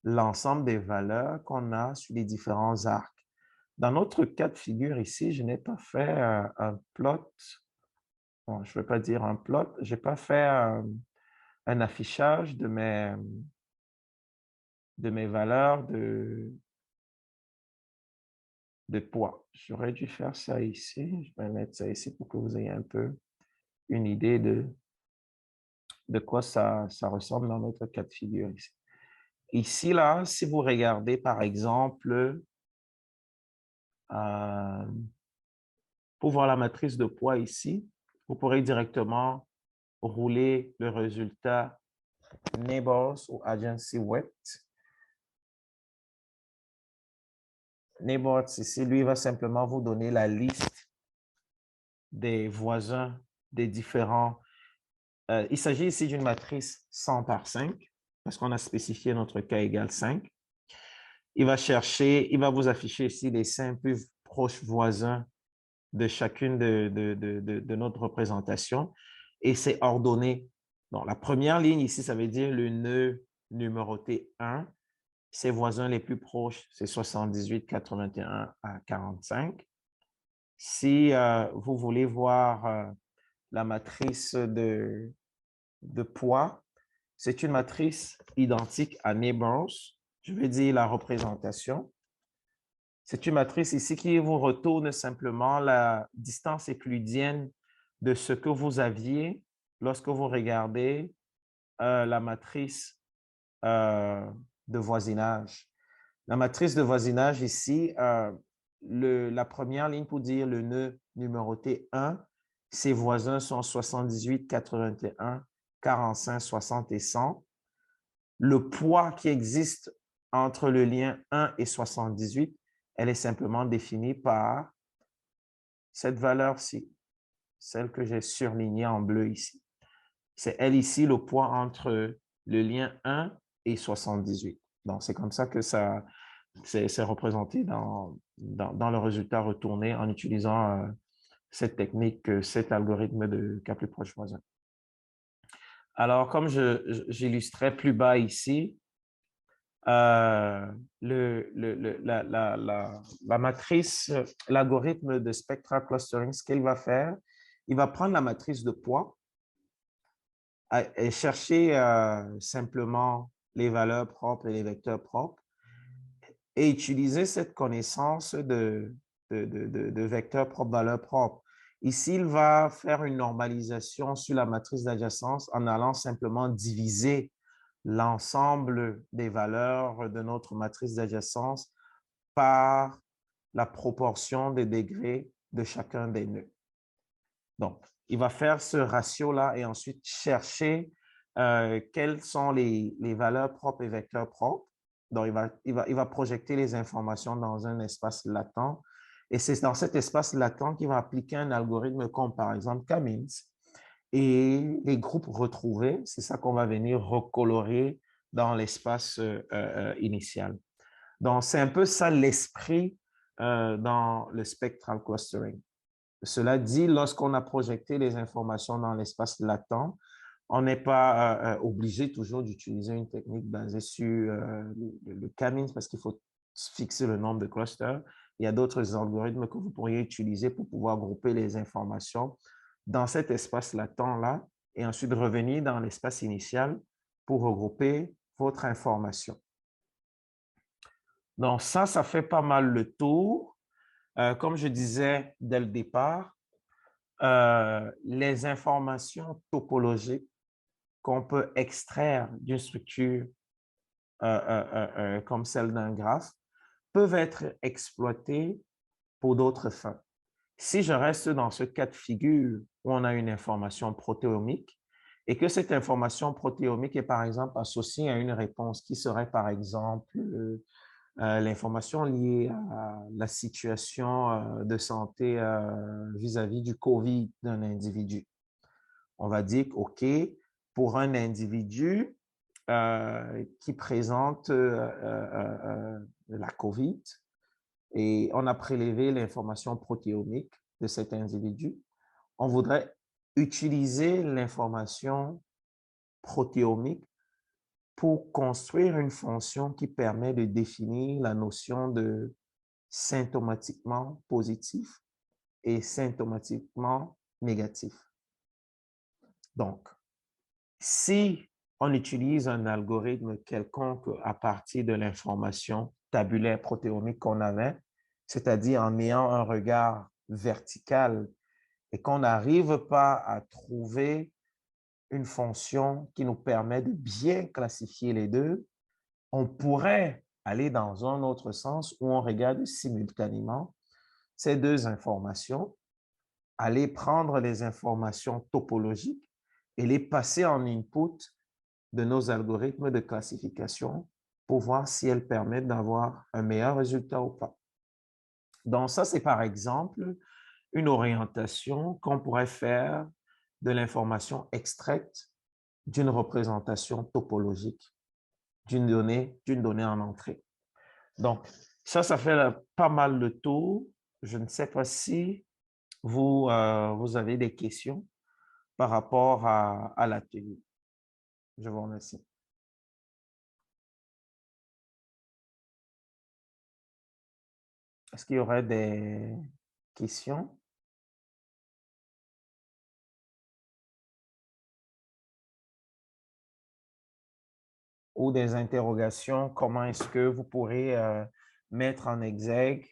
l'ensemble des valeurs qu'on a sur les différents arcs. Dans notre cas de figure ici, je n'ai pas fait un plot, bon, je ne veux pas dire un plot, je n'ai pas fait un affichage de mes valeurs de poids. J'aurais dû faire ça ici. Je vais mettre ça ici pour que vous ayez un peu une idée de quoi ça ressemble dans notre cas de figure ici. Ici, là, si vous regardez, par exemple, pour voir la matrice de poids ici, vous pourrez directement rouler le résultat Neighbors ou Agency Weight. Neighbors ici, lui, va simplement vous donner la liste des voisins des différents. Il s'agit ici d'une matrice 100 par 5, parce qu'on a spécifié notre cas égale 5. Il va chercher, il va vous afficher ici les 5 plus proches voisins de chacune de notre représentation et c'est ordonné. Donc, la première ligne ici, ça veut dire le nœud numéroté 1. Ses voisins les plus proches, c'est 78, 81 à 45. Si vous voulez voir la matrice de poids, c'est une matrice identique à Neighbors. Je vais dire la représentation. C'est une matrice ici qui vous retourne simplement la distance euclidienne de ce que vous aviez lorsque vous regardez la matrice de voisinage. La matrice de voisinage ici, la première ligne pour dire le nœud numéroté 1, ses voisins sont 78, 81, 45, 60 et 100. Le poids qui existe entre le lien 1 et 78, elle est simplement définie par cette valeur-ci, celle que j'ai surlignée en bleu ici. C'est elle ici, le poids entre le lien 1 et 78. Donc, c'est comme ça que ça c'est représenté dans le résultat retourné en utilisant cette technique, cet algorithme de cas plus proche voisin. Alors, comme j'illustrais plus bas ici, la matrice, l'algorithme de spectral clustering, ce qu'il va faire, il va prendre la matrice de poids et chercher simplement les valeurs propres et les vecteurs propres et utiliser cette connaissance de vecteurs propres, valeurs propres. Ici, il va faire une normalisation sur la matrice d'adjacence en allant simplement diviser l'ensemble des valeurs de notre matrice d'adjacence par la proportion des degrés de chacun des nœuds. Donc, il va faire ce ratio-là et ensuite chercher quelles sont les valeurs propres et vecteurs propres. Donc, il va projeter les informations dans un espace latent. Et c'est dans cet espace latent qu'il va appliquer un algorithme comme par exemple K-means. Et les groupes retrouvés, c'est ça qu'on va venir recolorer dans l'espace initial. Donc, c'est un peu ça l'esprit dans le spectral clustering. Cela dit, lorsqu'on a projeté les informations dans l'espace latent, on n'est pas obligé toujours d'utiliser une technique basée sur le K-means parce qu'il faut fixer le nombre de clusters. Il y a d'autres algorithmes que vous pourriez utiliser pour pouvoir grouper les informations dans cet espace latent-là et ensuite revenir dans l'espace initial pour regrouper votre information. Donc ça fait pas mal le tour. Comme je disais dès le départ, les informations topologiques qu'on peut extraire d'une structure comme celle d'un graphe peuvent être exploitées pour d'autres fins. Si je reste dans ce cas de figure où on a une information protéomique et que cette information protéomique est par exemple associée à une réponse qui serait par exemple l'information liée à la situation de santé vis-à-vis du COVID d'un individu. On va dire, OK, pour un individu qui présente la COVID et on a prélevé l'information protéomique de cet individu, on voudrait utiliser l'information protéomique pour construire une fonction qui permet de définir la notion de symptomatiquement positif et symptomatiquement négatif. Donc, si on utilise un algorithme quelconque à partir de l'information tabulaire protéomique qu'on avait, c'est-à-dire en ayant un regard vertical et qu'on n'arrive pas à trouver une fonction qui nous permet de bien classifier les deux, on pourrait aller dans un autre sens où on regarde simultanément ces deux informations, aller prendre les informations topologiques et les passer en input de nos algorithmes de classification pour voir si elles permettent d'avoir un meilleur résultat ou pas. Donc ça, c'est par exemple une orientation qu'on pourrait faire de l'information extraite d'une représentation topologique d'une donnée en entrée. Donc, ça fait pas mal le tour. Je ne sais pas si vous avez des questions par rapport à l'atelier. Je vous remercie. Est-ce qu'il y aurait des questions? Ou des interrogations? Comment est-ce que vous pourrez mettre en exergue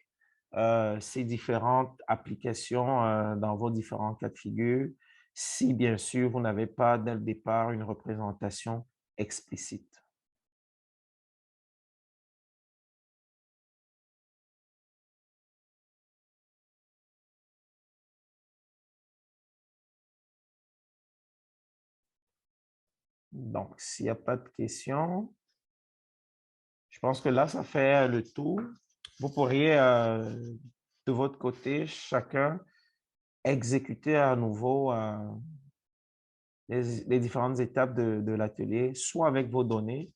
ces différentes applications dans vos différents cas de figure, si bien sûr vous n'avez pas dès le départ une représentation explicite. Donc, s'il n'y a pas de questions, je pense que là, ça fait le tour. Vous pourriez, de votre côté, chacun exécuter à nouveau les différentes étapes de l'atelier, soit avec vos données,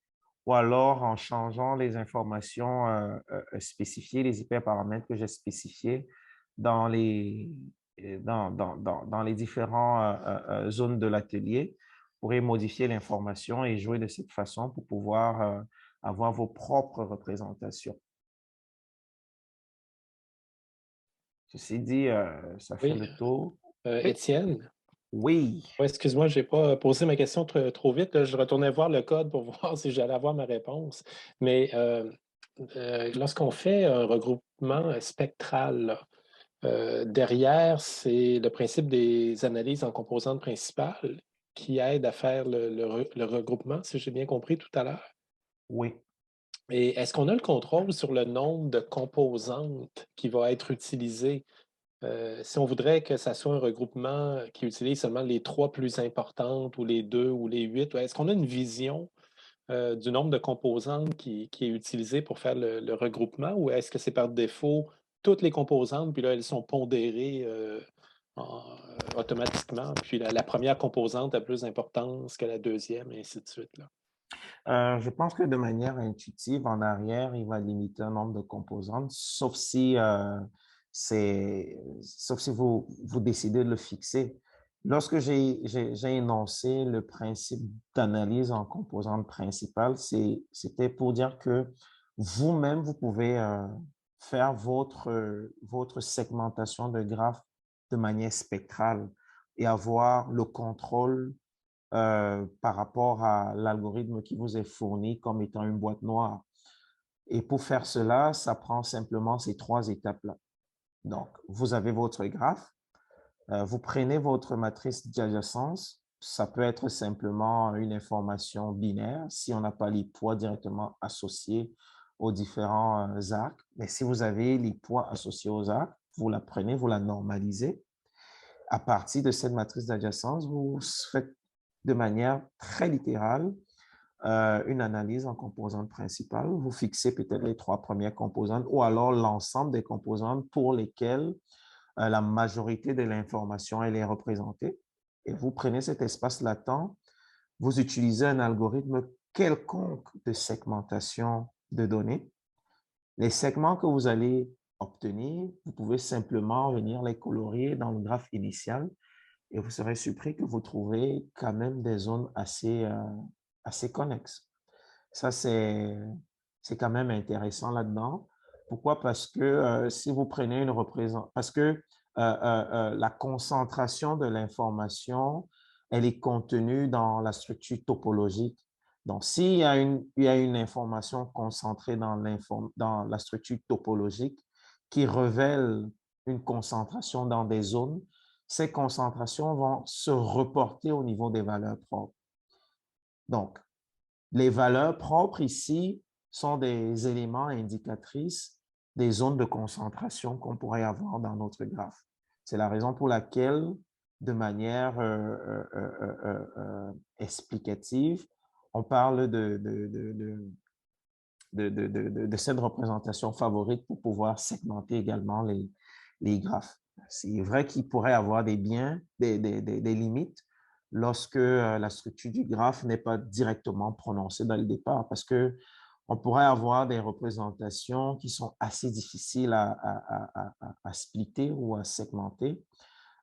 ou alors en changeant les informations spécifiées, les hyperparamètres que j'ai spécifiés dans dans les différentes zones de l'atelier. Vous pourrez modifier l'information et jouer de cette façon pour pouvoir avoir vos propres représentations. Ceci dit, ça fait Oui, le tour. Oui. Étienne? Oui. Ouais, excuse-moi, j'ai pas posé ma question trop vite, là. Je retournais voir le code pour voir si j'allais avoir ma réponse. Mais lorsqu'on fait un regroupement spectral, là, derrière, c'est le principe des analyses en composantes principales qui aide à faire le regroupement, si j'ai bien compris tout à l'heure. Oui. Et est-ce qu'on a le contrôle sur le nombre de composantes qui va être utilisé? Si on voudrait que ça soit un regroupement qui utilise seulement les 3 plus importantes ou les 2 ou les 8, est-ce qu'on a une vision du nombre de composantes qui est utilisé pour faire le regroupement ou est-ce que c'est par défaut toutes les composantes, puis là, elles sont pondérées automatiquement, puis la première composante a plus d'importance que la deuxième, et ainsi de suite, là? Je pense que de manière intuitive, en arrière, il va limiter un nombre de composantes, sauf si vous décidez de le fixer. Lorsque j'ai énoncé le principe d'analyse en composantes principales, c'était pour dire que vous-même, vous pouvez faire votre segmentation de graphes de manière spectrale et avoir le contrôle par rapport à l'algorithme qui vous est fourni comme étant une boîte noire. Et pour faire cela, ça prend simplement ces 3 étapes-là. Donc, vous avez votre graphe, vous prenez votre matrice d'adjacence, ça peut être simplement une information binaire si on n'a pas les poids directement associés aux différents arcs. Mais si vous avez les poids associés aux arcs, vous la prenez, vous la normalisez. À partir de cette matrice d'adjacence, vous faites de manière très littérale une analyse en composantes principales. Vous fixez peut-être les 3 premières composantes ou alors l'ensemble des composantes pour lesquelles la majorité de l'information elle est représentée. Et vous prenez cet espace latent, vous utilisez un algorithme quelconque de segmentation de données. Les segments que vous allez obtenir, vous pouvez simplement venir les colorier dans le graphe initial et vous serez surpris que vous trouvez quand même des zones assez connexes. Ça, c'est quand même intéressant là-dedans. Pourquoi? Parce que si vous prenez une représentation, parce que la concentration de l'information, elle est contenue dans la structure topologique. Donc, s'il y a il y a une information concentrée dans la structure topologique qui révèle une concentration dans des zones, ces concentrations vont se reporter au niveau des valeurs propres. Donc, les valeurs propres ici sont des éléments indicatrices des zones de concentration qu'on pourrait avoir dans notre graphe. C'est la raison pour laquelle, de manière explicative, on parle de cette représentation favorite pour pouvoir segmenter également les graphes. C'est vrai qu'il pourrait y avoir des limites lorsque la structure du graphe n'est pas directement prononcée dans le départ, parce que on pourrait avoir des représentations qui sont assez difficiles à splitter ou à segmenter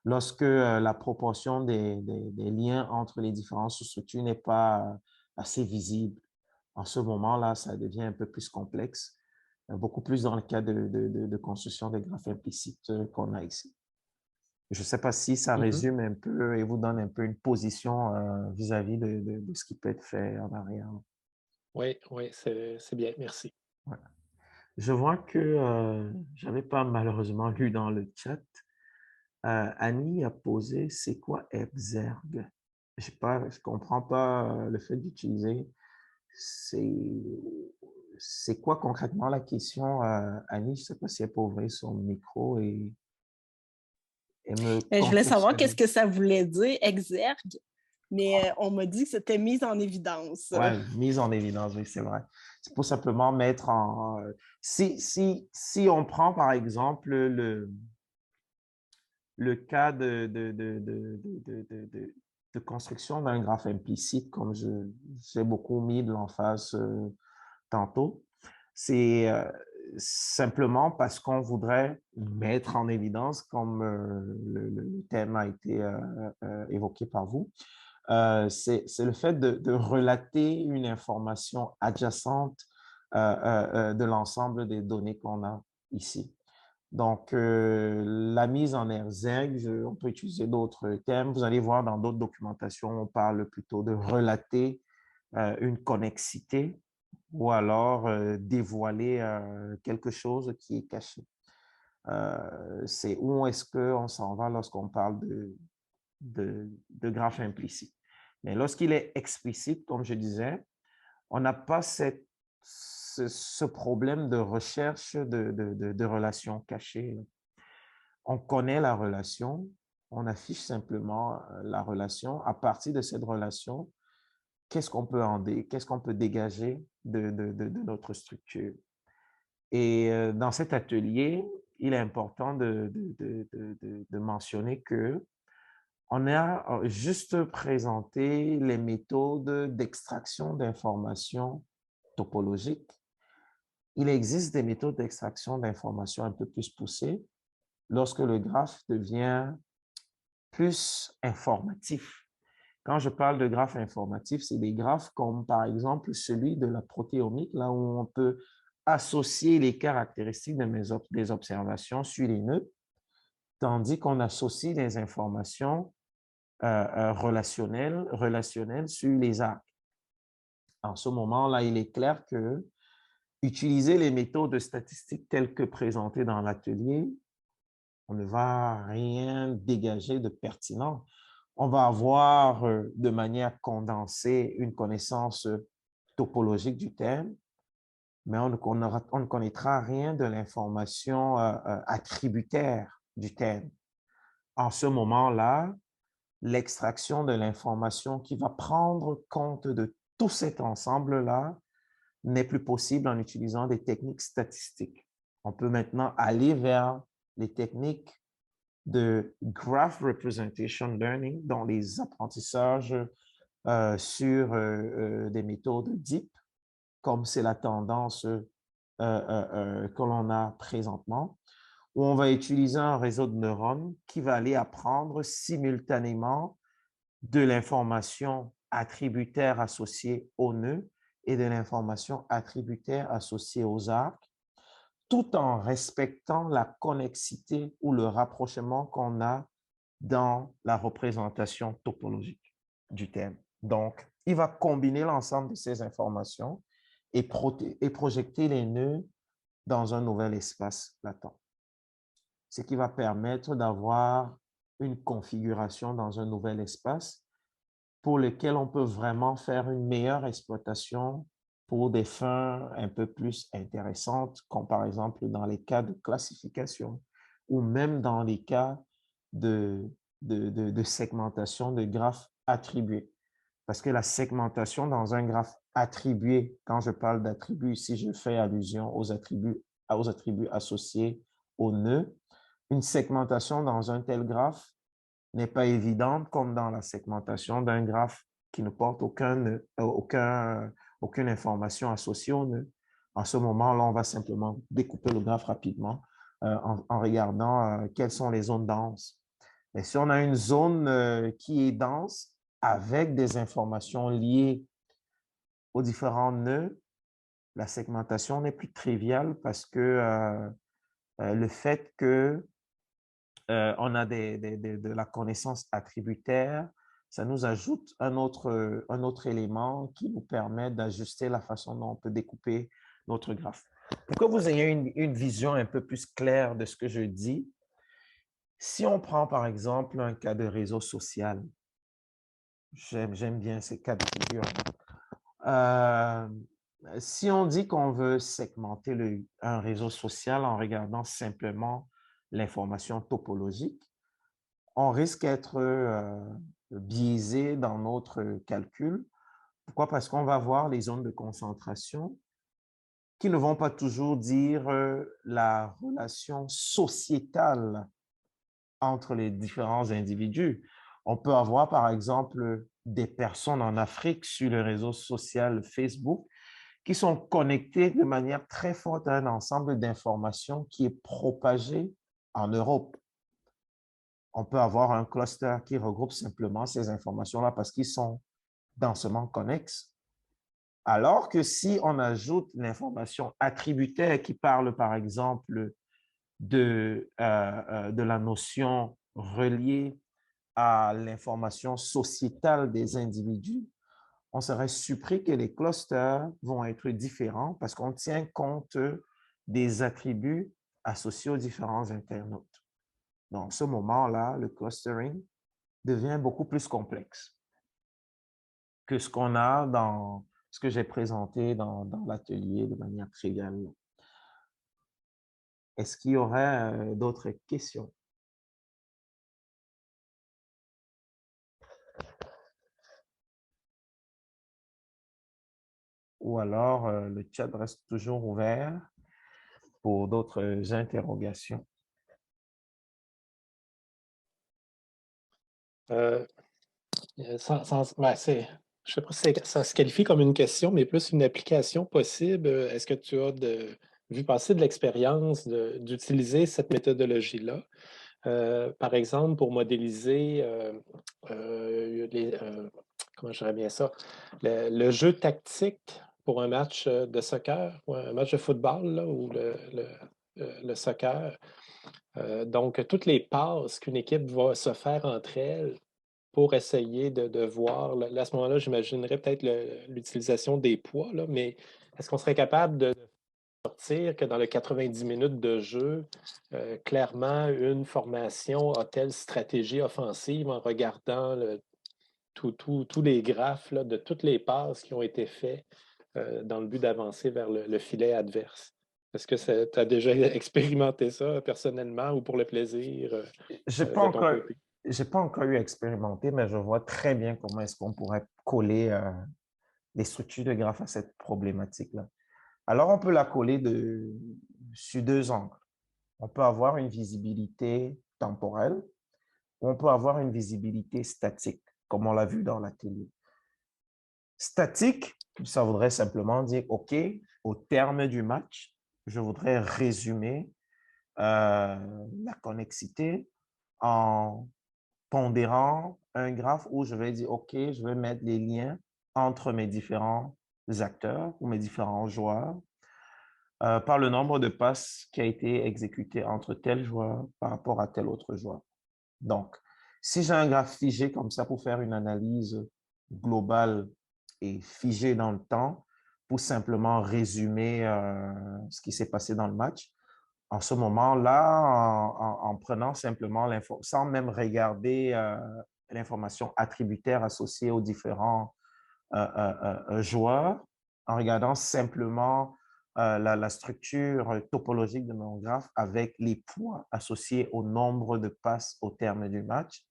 lorsque la proportion des liens entre les différentes sous-structures n'est pas assez visible. En ce moment-là, ça devient un peu plus complexe, beaucoup plus dans le cas de construction des graphes implicites qu'on a ici. Je ne sais pas si ça Mhm. résume un peu et vous donne un peu une position vis-à-vis de ce qui peut être fait en arrière. Oui, oui, c'est bien, merci. Ouais. Je vois que je n'avais pas malheureusement lu dans le chat. Annie a posé, c'est quoi Exergue? Je ne comprends pas le fait d'utiliser. C'est c'est quoi concrètement la question, Annie? Je ne sais pas si elle peut ouvrir son micro et me Je voulais savoir qu'est-ce contextualiser. que ça voulait dire, exergue, mais on m'a dit que c'était mise en évidence. Ouais, mise en évidence, oui, c'est vrai. C'est pour simplement mettre en... si on prend par exemple le cas de construction d'un graphe implicite, comme j'ai beaucoup mis de l'emphase tantôt, c'est simplement parce qu'on voudrait mettre en évidence, comme le thème a été évoqué par vous, c'est le fait de relater une information adjacente de l'ensemble des données qu'on a ici. Donc, la mise en exergue, on peut utiliser d'autres termes. Vous allez voir dans d'autres documentations, on parle plutôt de relater une connexité ou alors dévoiler quelque chose qui est caché. C'est où est-ce qu'on s'en va lorsqu'on parle de graphe implicite. Mais lorsqu'il est explicite, comme je disais, on n'a pas ce problème de recherche de relations cachées. On connaît la relation, on affiche simplement la relation. À partir de cette relation, qu'est-ce qu'on peut dégager de notre structure? Et dans cet atelier, il est important de mentionner que on a juste présenté les méthodes d'extraction d'informations topologiques. Il existe des méthodes d'extraction d'informations un peu plus poussées lorsque le graphe devient plus informatif. Quand je parle de graphes informatifs, c'est des graphes comme par exemple celui de la protéomique, là où on peut associer les caractéristiques des observations sur les nœuds, tandis qu'on associe des informations relationnelles sur les arcs. En ce moment-là, il est clair que utiliser les méthodes statistiques telles que présentées dans l'atelier, on ne va rien dégager de pertinent. On va avoir de manière condensée une connaissance topologique du thème, mais on ne connaîtra rien de l'information attributaire du thème. En ce moment-là, l'extraction de l'information qui va prendre compte de tout cet ensemble-là n'est plus possible en utilisant des techniques statistiques. On peut maintenant aller vers les techniques de Graph Representation Learning, dont les apprentissages sur des méthodes DEEP, comme c'est la tendance que l'on a présentement, où on va utiliser un réseau de neurones qui va aller apprendre simultanément de l'information attributaire associée aux nœuds et de l'information attributaire associée aux arcs, tout en respectant la connexité ou le rapprochement qu'on a dans la représentation topologique du thème. Donc, il va combiner l'ensemble de ces informations et projeter les nœuds dans un nouvel espace latent, ce qui va permettre d'avoir une configuration dans un nouvel espace pour lequel on peut vraiment faire une meilleure exploitation pour des fins un peu plus intéressantes, comme par exemple dans les cas de classification ou même dans les cas de segmentation de graphes attribués. Parce que la segmentation dans un graphe attribué, quand je parle d'attributs, ici je fais allusion aux attributs associés aux nœuds, une segmentation dans un tel graphe n'est pas évidente comme dans la segmentation d'un graphe qui ne porte aucune information associée au nœud. En ce moment-là, on va simplement découper le graphe rapidement en regardant quelles sont les zones denses. Mais si on a une zone qui est dense avec des informations liées aux différents nœuds, la segmentation n'est plus triviale parce que le fait que on a de la connaissance attributaire, ça nous ajoute un autre élément qui nous permet d'ajuster la façon dont on peut découper notre graphe. Pour que vous ayez une vision un peu plus claire de ce que je dis, si on prend par exemple un cas de réseau social, j'aime bien ces cas de figure. Si on dit qu'on veut segmenter un réseau social en regardant simplement l'information topologique, on risque d'être biaisé dans notre calcul. Pourquoi? Parce qu'on va voir les zones de concentration qui ne vont pas toujours dire la relation sociétale entre les différents individus. On peut avoir, par exemple, des personnes en Afrique sur le réseau social Facebook qui sont connectées de manière très forte à un ensemble d'informations qui est propagé en Europe. On peut avoir un cluster qui regroupe simplement ces informations-là parce qu'ils sont densément connexes. Alors que si on ajoute l'information attributaire qui parle, par exemple, de la notion reliée à l'information sociétale des individus, on serait surpris que les clusters vont être différents parce qu'on tient compte des attributs associés aux différents internautes. Dans ce moment-là, le clustering devient beaucoup plus complexe que ce qu'on a dans ce que j'ai présenté dans l'atelier de manière triviale. Est-ce qu'il y aurait d'autres questions? Ou alors, le chat reste toujours ouvert pour d'autres interrogations. Je ne sais pas si ça se qualifie comme une question, mais plus une application possible. Est-ce que tu as vu passer de l'expérience d'utiliser cette méthodologie-là? Par exemple, pour modéliser comment je dirais bien ça, le jeu tactique pour un match de soccer, ou un match de football, là, ou le soccer. Donc, toutes les passes qu'une équipe va se faire entre elles pour essayer de voir. Là, à ce moment-là, j'imaginerais peut-être l'utilisation des poids, là, mais est-ce qu'on serait capable de sortir que dans les 90 minutes de jeu, clairement, une formation a telle stratégie offensive en regardant tous les graphes là, de toutes les passes qui ont été faites dans le but d'avancer vers le filet adverse? Est-ce que tu as déjà expérimenté ça personnellement ou pour le plaisir Je n'ai de ton côté? pas encore eu à expérimenter, mais je vois très bien comment est-ce qu'on pourrait coller les structures de graphes à cette problématique-là. Alors, on peut la coller sur deux angles. On peut avoir une visibilité temporelle ou on peut avoir une visibilité statique, comme on l'a vu dans l'atelier. Statique, ça voudrait simplement dire, OK, au terme du match, je voudrais résumer la connexité en pondérant un graphe où je vais dire, OK, je vais mettre les liens entre mes différents acteurs ou mes différents joueurs par le nombre de passes qui a été exécuté entre tel joueur par rapport à tel autre joueur. Donc, si j'ai un graphe figé comme ça pour faire une analyse globale et figée dans le temps, pour simplement résumer ce qui s'est passé dans le match, en ce moment-là, en prenant simplement l'info, sans même regarder l'information attributaire associée aux différents joueurs, en regardant simplement la structure topologique de mon graphe avec les poids associés au nombre de passes au terme du match.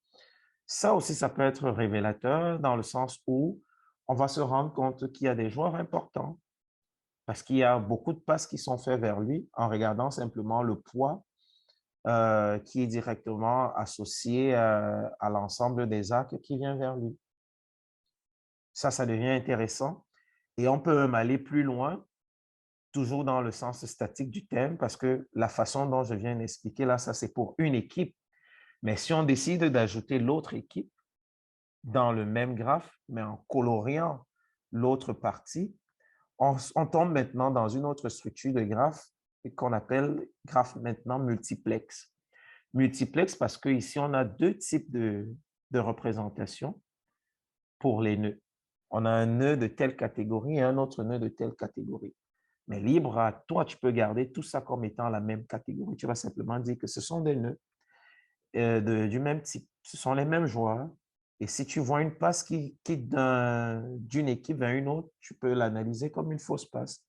Ça aussi, ça peut être révélateur dans le sens où on va se rendre compte qu'il y a des joueurs importants parce qu'il y a beaucoup de passes qui sont faites vers lui en regardant simplement le poids qui est directement associé à l'ensemble des arcs qui vient vers lui. Ça devient intéressant. Et on peut même aller plus loin, toujours dans le sens statique du thème, parce que la façon dont je viens d'expliquer là, ça c'est pour une équipe. Mais si on décide d'ajouter l'autre équipe dans le même graphe, mais en coloriant l'autre partie, on tombe maintenant dans une autre structure de graphe qu'on appelle graphe maintenant multiplex. Multiplex parce qu'ici, on a deux types de représentation pour les nœuds. On a un nœud de telle catégorie et un autre nœud de telle catégorie. Mais libre à toi, tu peux garder tout ça comme étant la même catégorie. Tu vas simplement dire que ce sont des nœuds du même type. Ce sont les mêmes joueurs. Et si tu vois une passe qui quitte d'une équipe vers une autre, tu peux l'analyser comme une fausse passe.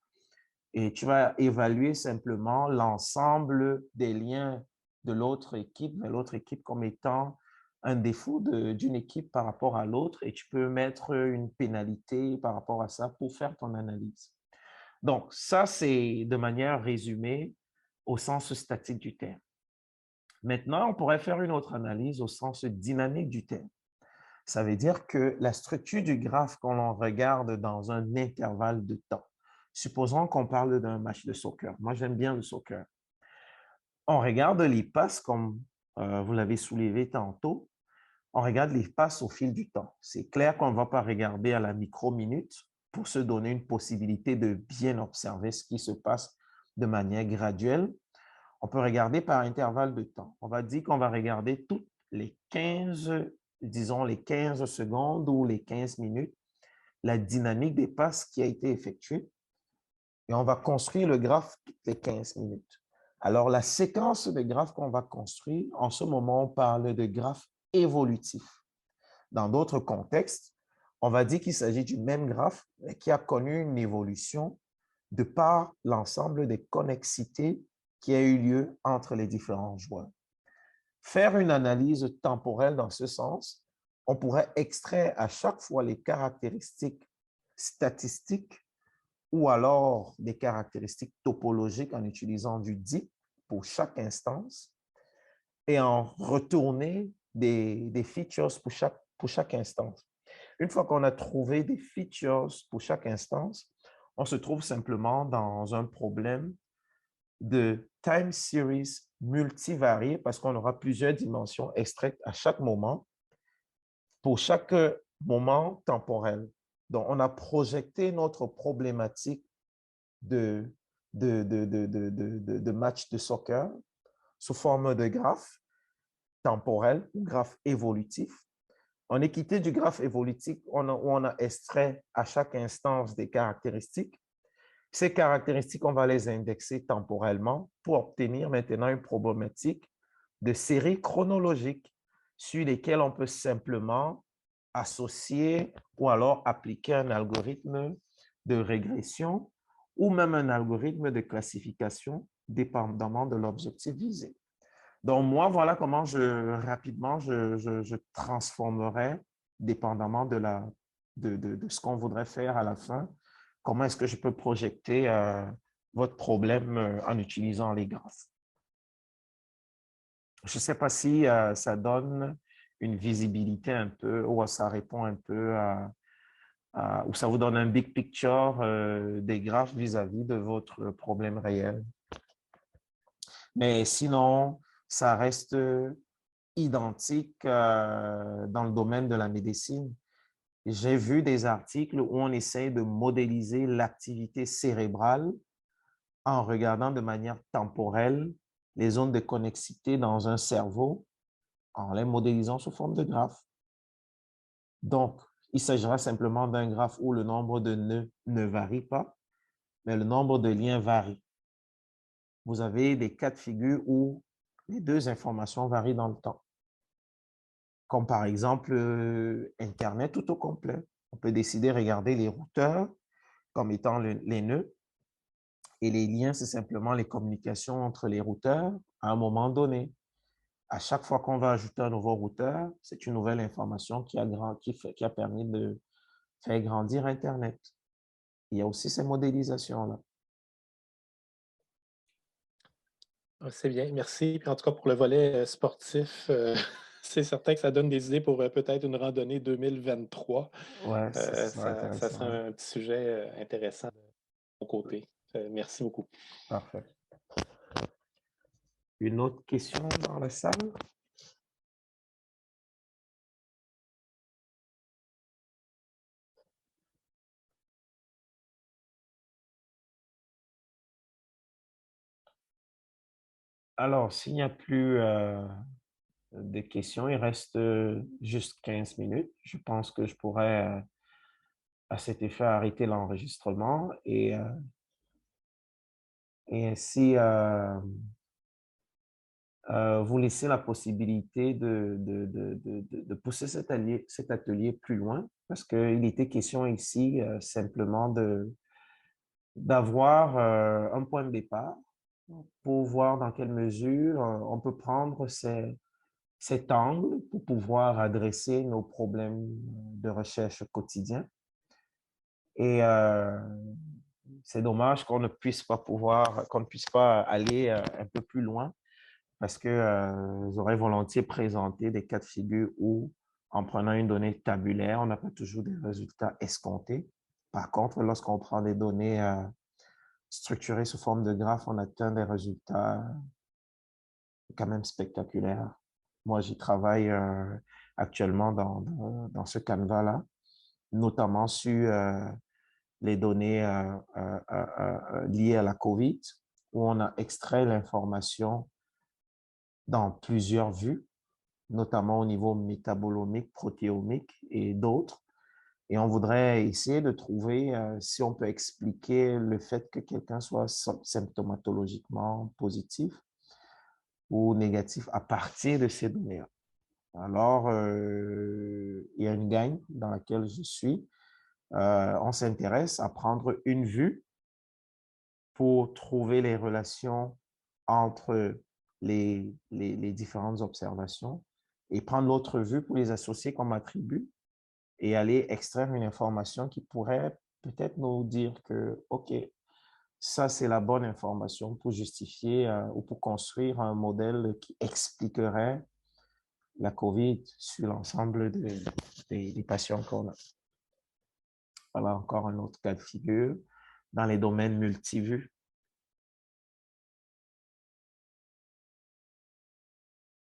Et tu vas évaluer simplement l'ensemble des liens de l'autre équipe vers l'autre équipe comme étant un défaut d'une équipe par rapport à l'autre et tu peux mettre une pénalité par rapport à ça pour faire ton analyse. Donc, ça, c'est de manière résumée au sens statique du terme. Maintenant, on pourrait faire une autre analyse au sens dynamique du terme. Ça veut dire que la structure du graphe qu'on l'on regarde dans un intervalle de temps, supposons qu'on parle d'un match de soccer. Moi, j'aime bien le soccer. On regarde les passes comme vous l'avez soulevé tantôt. On regarde les passes au fil du temps. C'est clair qu'on ne va pas regarder à la micro-minute pour se donner une possibilité de bien observer ce qui se passe de manière graduelle. On peut regarder par intervalle de temps. On va dire qu'on va regarder toutes les 15, disons les 15 secondes ou les 15 minutes, la dynamique des passes qui a été effectuée. Et on va construire le graphe toutes les 15 minutes. Alors, la séquence de graphes qu'on va construire, en ce moment, on parle de graphe évolutif. Dans d'autres contextes, on va dire qu'il s'agit du même graphe, mais qui a connu une évolution de par l'ensemble des connexités qui a eu lieu entre les différents joueurs. Faire une analyse temporelle dans ce sens, on pourrait extraire à chaque fois les caractéristiques statistiques ou alors des caractéristiques topologiques en utilisant du DIP pour chaque instance et en retourner des features pour chaque instance. Une fois qu'on a trouvé des features pour chaque instance, on se trouve simplement dans un problème de time series multivarié parce qu'on aura plusieurs dimensions extraites à chaque moment pour chaque moment temporel. Donc, on a projeté notre problématique de match de soccer sous forme de graphe temporel ou graphe évolutif. On est quitté du graphe évolutif où on a extrait à chaque instance des caractéristiques. Ces caractéristiques, on va les indexer temporellement pour obtenir maintenant une problématique de série chronologique sur lesquelles on peut simplement associer ou alors appliquer un algorithme de régression ou même un algorithme de classification dépendamment de l'objectif visé. Donc, moi, voilà comment rapidement, je transformerais, dépendamment de ce qu'on voudrait faire à la fin, comment est-ce que je peux projeter votre problème en utilisant les graphes. Je ne sais pas si ça donne une visibilité un peu ou ça répond un peu ou ça vous donne un big picture des graphes vis-à-vis de votre problème réel. Mais sinon, ça reste identique dans le domaine de la médecine. J'ai vu des articles où on essaie de modéliser l'activité cérébrale en regardant de manière temporelle les zones de connexité dans un cerveau en les modélisant sous forme de graphe. Donc, il s'agira simplement d'un graphe où le nombre de nœuds ne varie pas, mais le nombre de liens varie. Vous avez des cas de figure où les deux informations varient dans le temps. Comme par exemple Internet tout au complet. On peut décider de regarder les routeurs comme étant les nœuds et les liens, c'est simplement les communications entre les routeurs à un moment donné. À chaque fois qu'on va ajouter un nouveau routeur, c'est une nouvelle information qui a permis de faire grandir Internet. Il y a aussi ces modélisations-là. C'est bien, merci. Puis en tout cas, pour le volet sportif, c'est certain que ça donne des idées pour peut-être une randonnée 2023. Ouais, ça serait Ça sera intéressant. un petit sujet intéressant de mon côté. Merci beaucoup. Parfait. Une autre question dans la salle? Alors, s'il n'y a plus de questions, il reste juste 15 minutes. Je pense que je pourrais, à cet effet, arrêter l'enregistrement et ainsi vous laisser la possibilité de pousser cet atelier plus loin parce qu'il était question ici simplement d'avoir un point de départ pour voir dans quelle mesure on peut prendre cet angle pour pouvoir adresser nos problèmes de recherche quotidiens. Et c'est dommage qu'on ne puisse pas aller un peu plus loin parce que j'aurais volontiers présenté des cas de figure où, en prenant une donnée tabulaire, on n'a pas toujours des résultats escomptés. Par contre, lorsqu'on prend des données structurées sous forme de graphes, on atteint des résultats quand même spectaculaires. Moi, j'y travaille actuellement dans ce canevas-là, notamment sur les données liées à la COVID, où on a extrait l'information dans plusieurs vues, notamment au niveau métabolomique, protéomique et d'autres. Et on voudrait essayer de trouver si on peut expliquer le fait que quelqu'un soit symptomatologiquement positif ou négatif à partir de ces données-là. Alors, il y a une gang dans laquelle je suis. On s'intéresse à prendre une vue pour trouver les relations entre les différentes observations et prendre l'autre vue pour les associer comme attributs et aller extraire une information qui pourrait peut-être nous dire que, OK, ça, c'est la bonne information pour justifier ou pour construire un modèle qui expliquerait la COVID sur l'ensemble des patients qu'on a. Voilà encore un autre cas de figure dans les domaines multivus.